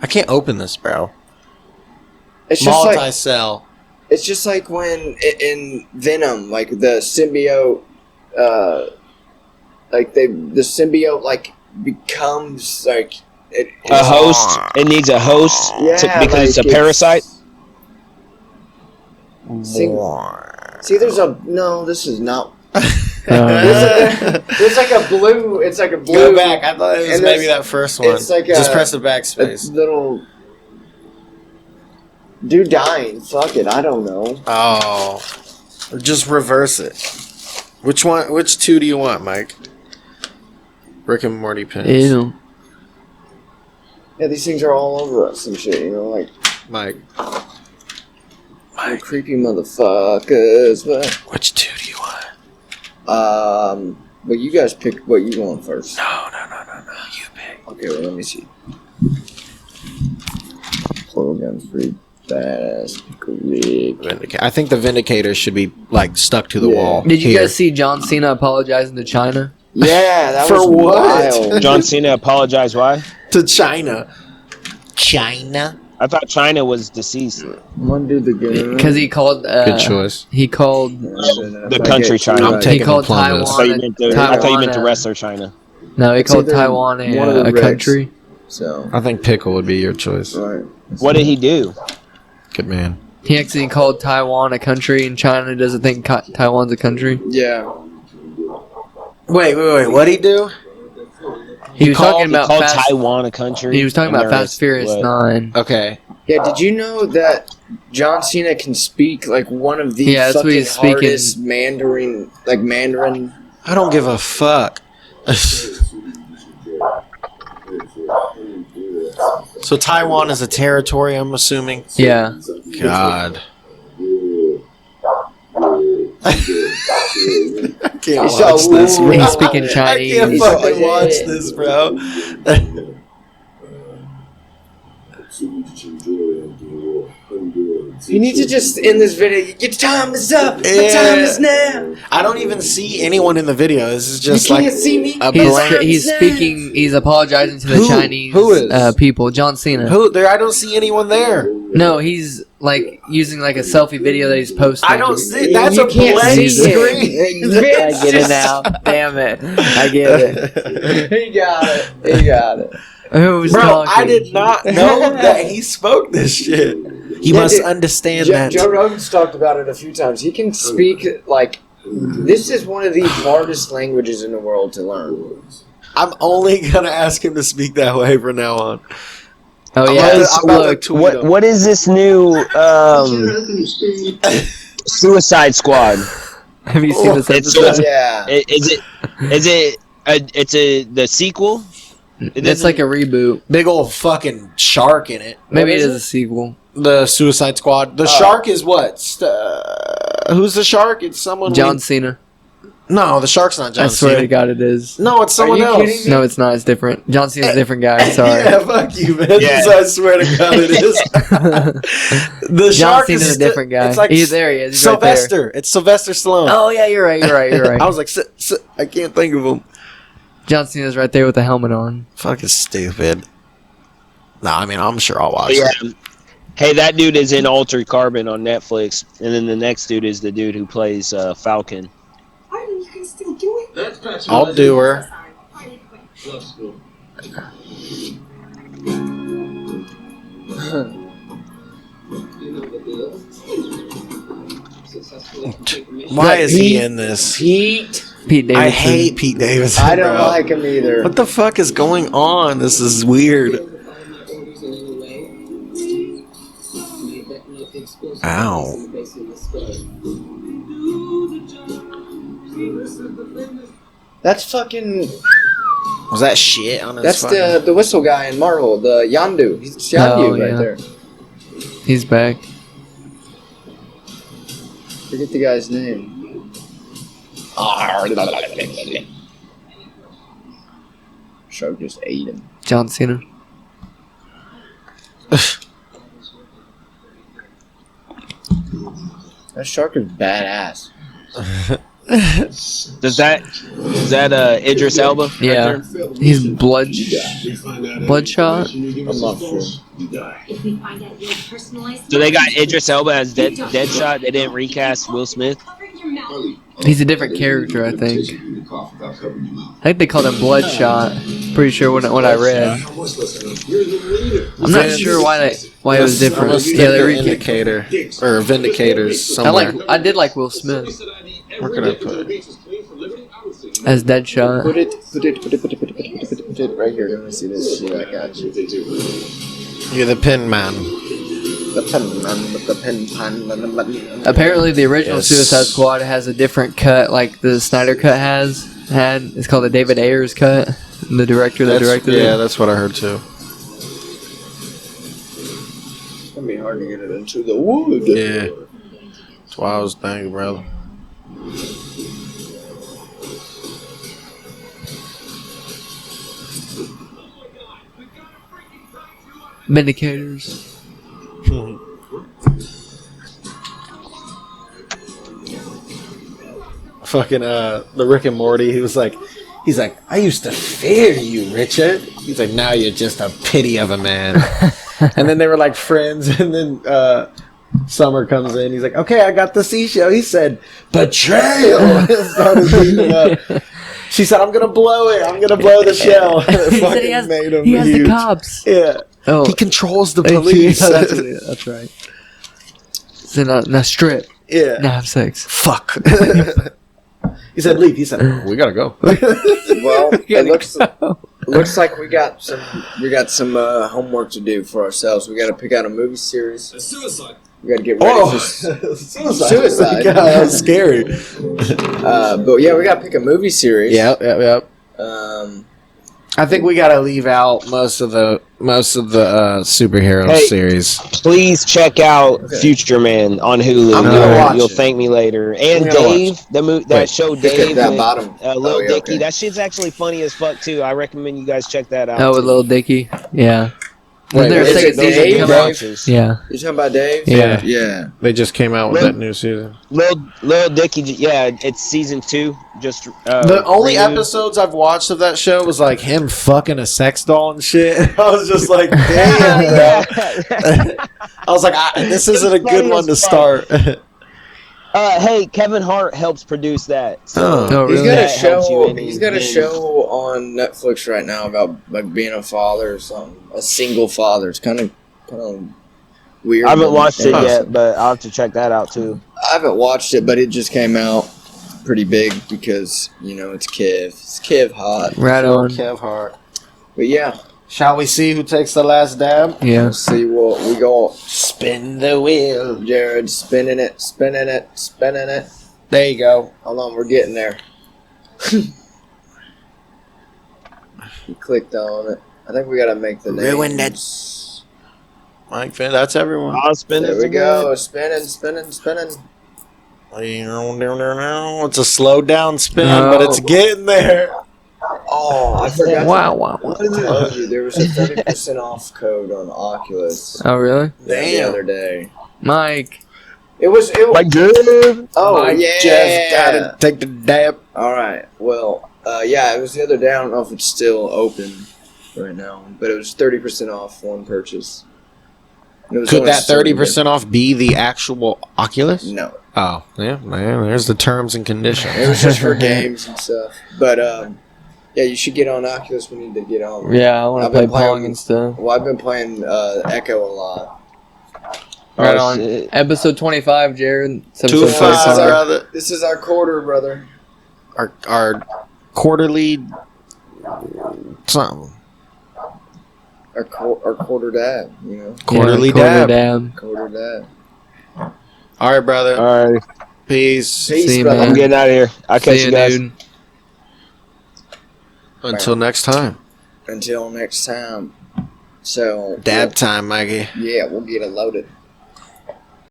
I can't open this, bro. It's just like Multi-cell. it's just like when in Venom, like the symbiote, the symbiote like becomes like A host. It needs a host because it's a parasite. See, there's a no. This is not. There's like a blue. It's like a blue. Go back. I thought it was and maybe there's- that first one. it's like Just a- press the A backspace. little. Dude dying. Fuck it. I don't know. Oh, just reverse it. Which one? Which 2 do you want, Mike? Rick and Morty pins. Ew. Yeah, these things are all over us and shit. You know, like Mike, creepy motherfuckers. But which 2 do you want? but you guys pick what you want first. No. You pick. Okay, well, let me see. Portal gun's pretty badass. Pickle Rick. I think the Vindicator should be like stuck to the Yeah. wall. Did you Here. guys see John Cena apologizing to China? Yeah, that For was what? wild. John Cena apologized. Why? to China? China. I thought China was deceased. One dude the gun. Because he called. Good choice. He called. The country China. I'm He taking He called the plum I thought you Taiwan. meant the, I thought you meant the Taiwan, wrestler China. No, he It's called either Taiwan one of the a Reds. country. So, I think Pickle would be your choice. right. What did he do? Good man. He actually called Taiwan a country, and China doesn't think Taiwan's a country. Yeah. Wait. What'd he do? He was talking about called Fast. Taiwan a country. He was talking and about they're Fast Furious what? 9. Okay. Yeah, did you know that John Cena can speak like one of the Yeah, that's what fucking he's speaking. hardest Mandarin, like Mandarin? I don't give a fuck. So Taiwan is a territory, I'm assuming. Yeah. God. I can't He's watch so this, bro. He's speaking Chinese. I can't He's fucking so- watch this, bro. You need to just end this video. Your time is up. Your Yeah. time is now. I don't even see anyone in the video. This is You just can't like see me. a He's, blank. he's speaking. He's apologizing to the Who? Chinese Who is? people. John Cena. Who there? I don't see anyone there. No, he's like using like a selfie video that he's posting. I don't see. That's You a can't blank see screen. it. I get it now. Damn it. I get it. He got it. He got it. Who was Bro, talking? I did not know that he spoke this shit. He Yeah, must dude. understand Joe, that. Joe Rogan's talked about it a few times. He can speak like this is one of the hardest languages in the world to learn. I'm only gonna ask him to speak that way from now on. Oh I'm yeah. about to- Guys, I'm about to look, tweet what him. what is this new Suicide Squad? Have you seen this It's episode? Yeah. Is it the sequel? It's like a reboot. Big old fucking shark in it. Maybe it is is a sequel. The Suicide Squad. The shark is what? Who's the shark? It's someone. John Cena. No, the shark's not John I swear Cena. to God, it is. No, it's someone you else. kidding me? No, it's not. It's different. John Cena's a different guy. Sorry. Yeah, fuck you, man. Yeah. I swear to God, it is. The John shark Cena's is a different guy. It's like There he is. He's right there. Sylvester. It's Sylvester Stallone. Oh yeah, you're right. You're right. You're right. I was like, I can't think of him. John Cena's right there with the helmet on. Fucking stupid. No, I mean, I'm sure I'll watch Yeah. it. Hey, that dude is in Altered Carbon on Netflix, and then the next dude is the dude who plays Falcon. You can still do it. I'll do her. Why is he in this? Pete. Pete Davidson. I hate Pete Davidson. I don't bro. like him either. What the fuck is going on? This is weird. Ow. That's fucking. Was that shit on his That's fucking... the whistle guy in Marvel. The Yondu. He's Yondu Oh, right yeah. there. He's back. Forget the guy's name. shark just ate him. John Cena. That shark is badass. Is that Idris Elba? right Yeah, there? he's Bloodshot. I'm not sure. If we find out your personalized So they got Idris Elba as Deadshot. They didn't recast Will Smith. cover your mouth. He's a different character, I think. I think they called him Bloodshot. Pretty sure when I read. I'm not sure why it was different. Yeah, they recast. Indicator or Vindicators I somewhere. I did like Will Smith Where could I put it? as Deadshot. Put it right here. Let me see this. Yeah, I got you. You're the pin man. The pen man with the pen pan. Apparently, the original Yes. Suicide Squad has a different cut, like the Snyder cut had. It's called the David Ayers cut. The director that directed Yeah, it. that's what I heard too. It's gonna be hard to get it into the wood. Yeah. That's why I was thinking, brother. Vindicators. Fucking the Rick and Morty, he's like, I used to fear you, Richard. He's like, now you're just a pity of a man. And then they were like friends, and then Summer comes in, he's like, okay, I got the seashell. He said, betrayal. And started beating up. She said, I'm gonna blow it. I'm gonna blow the shell. And it He said fucking he has, made him he has the huge. cops. Yeah. Oh, He controls the yeah, police. that's right. So now strip. Yeah. Now have sex. Fuck. He said, leave. He said, we gotta go. Well, it looks like we got some homework to do for ourselves. We got to pick out a movie series. Suicide. We got to get ready Oh, for suicide. God, that was scary. but yeah, we got to pick a movie series. Yep. Um, I think we gotta leave out most of the superhero Hey. series. Please check out Okay. Future Man on Hulu. I'm gonna watch You'll it. thank me later. And I'm gonna Dave, that Wait, show look at Dave that with bottom. Lil Oh, yeah, Dicky. okay. That shit's actually funny as fuck too. I recommend you guys check that out. Oh, with Lil Dicky. Yeah. Wait, Isn't there a is second it season Dave? coming out? watches. Yeah. You talking about Dave? Yeah. Yeah. They just came out with Lil- that new season. Lil Dicky, yeah, it's season 2. Just The only renewed. episodes I've watched of that show was like him fucking a sex doll and shit. I was just like, damn, bro. Yeah. I was like, this isn't a good funny one to as fuck. start. Hey, Kevin Hart helps produce that. Oh. Oh, He's really? got a That helps you show. in He's got a in- show on Netflix right now about like being a father or something. A single father. It's kind of weird. I haven't watched it Huh. yet, but I'll have to check that out too. I haven't watched it, but it just came out pretty big because it's Kev. It's Kev hot. Right on. Kev Hart. But yeah, Shall we see who takes the last dab? Yeah. let's see what we got. Spin the wheel. Jared spinning it, spinning it, spinning it. There you go. Hold on, we're getting there. He clicked on it. I think we gotta make the name. Ruined it. Mike Finn, that's everyone. I'll spin There it we again. go. Spinning, spinning, spinning. It's a slow down spin, but it's getting there. Oh, I forgot. Wow. I told you there was a 30% off code on Oculus Oh, really? the Damn. other day. Mike. It was. Like good. Oh Mike yeah. Jeff gotta take the dab. All right. Well, yeah, it was the other day. I don't know if it's still open right now, but it was 30% off one purchase. And it was Could only that certain 30% off be the actual Oculus? No, Oh, yeah, man. There's the terms and conditions. it was just for games and stuff. But yeah, you should get on Oculus. We need to get on. Yeah, I want to I've play been playing- Pong and stuff. Well, I've been playing Echo a lot. Right Oh, on. shit. Episode 25, Jared. It's Two episode five, 25. brother. This is our quarter, brother. Our quarterly something. Our quarter dad. Quarterly Yeah, quarter dab. dab. Quarter dad. All right, brother. All right, Peace. Peace, See you, brother. I'm man. getting out of here. I'll catch See you ya, guys. dude. Until next time. Until next time. So Dab time, Mikey. yeah, we'll get it loaded.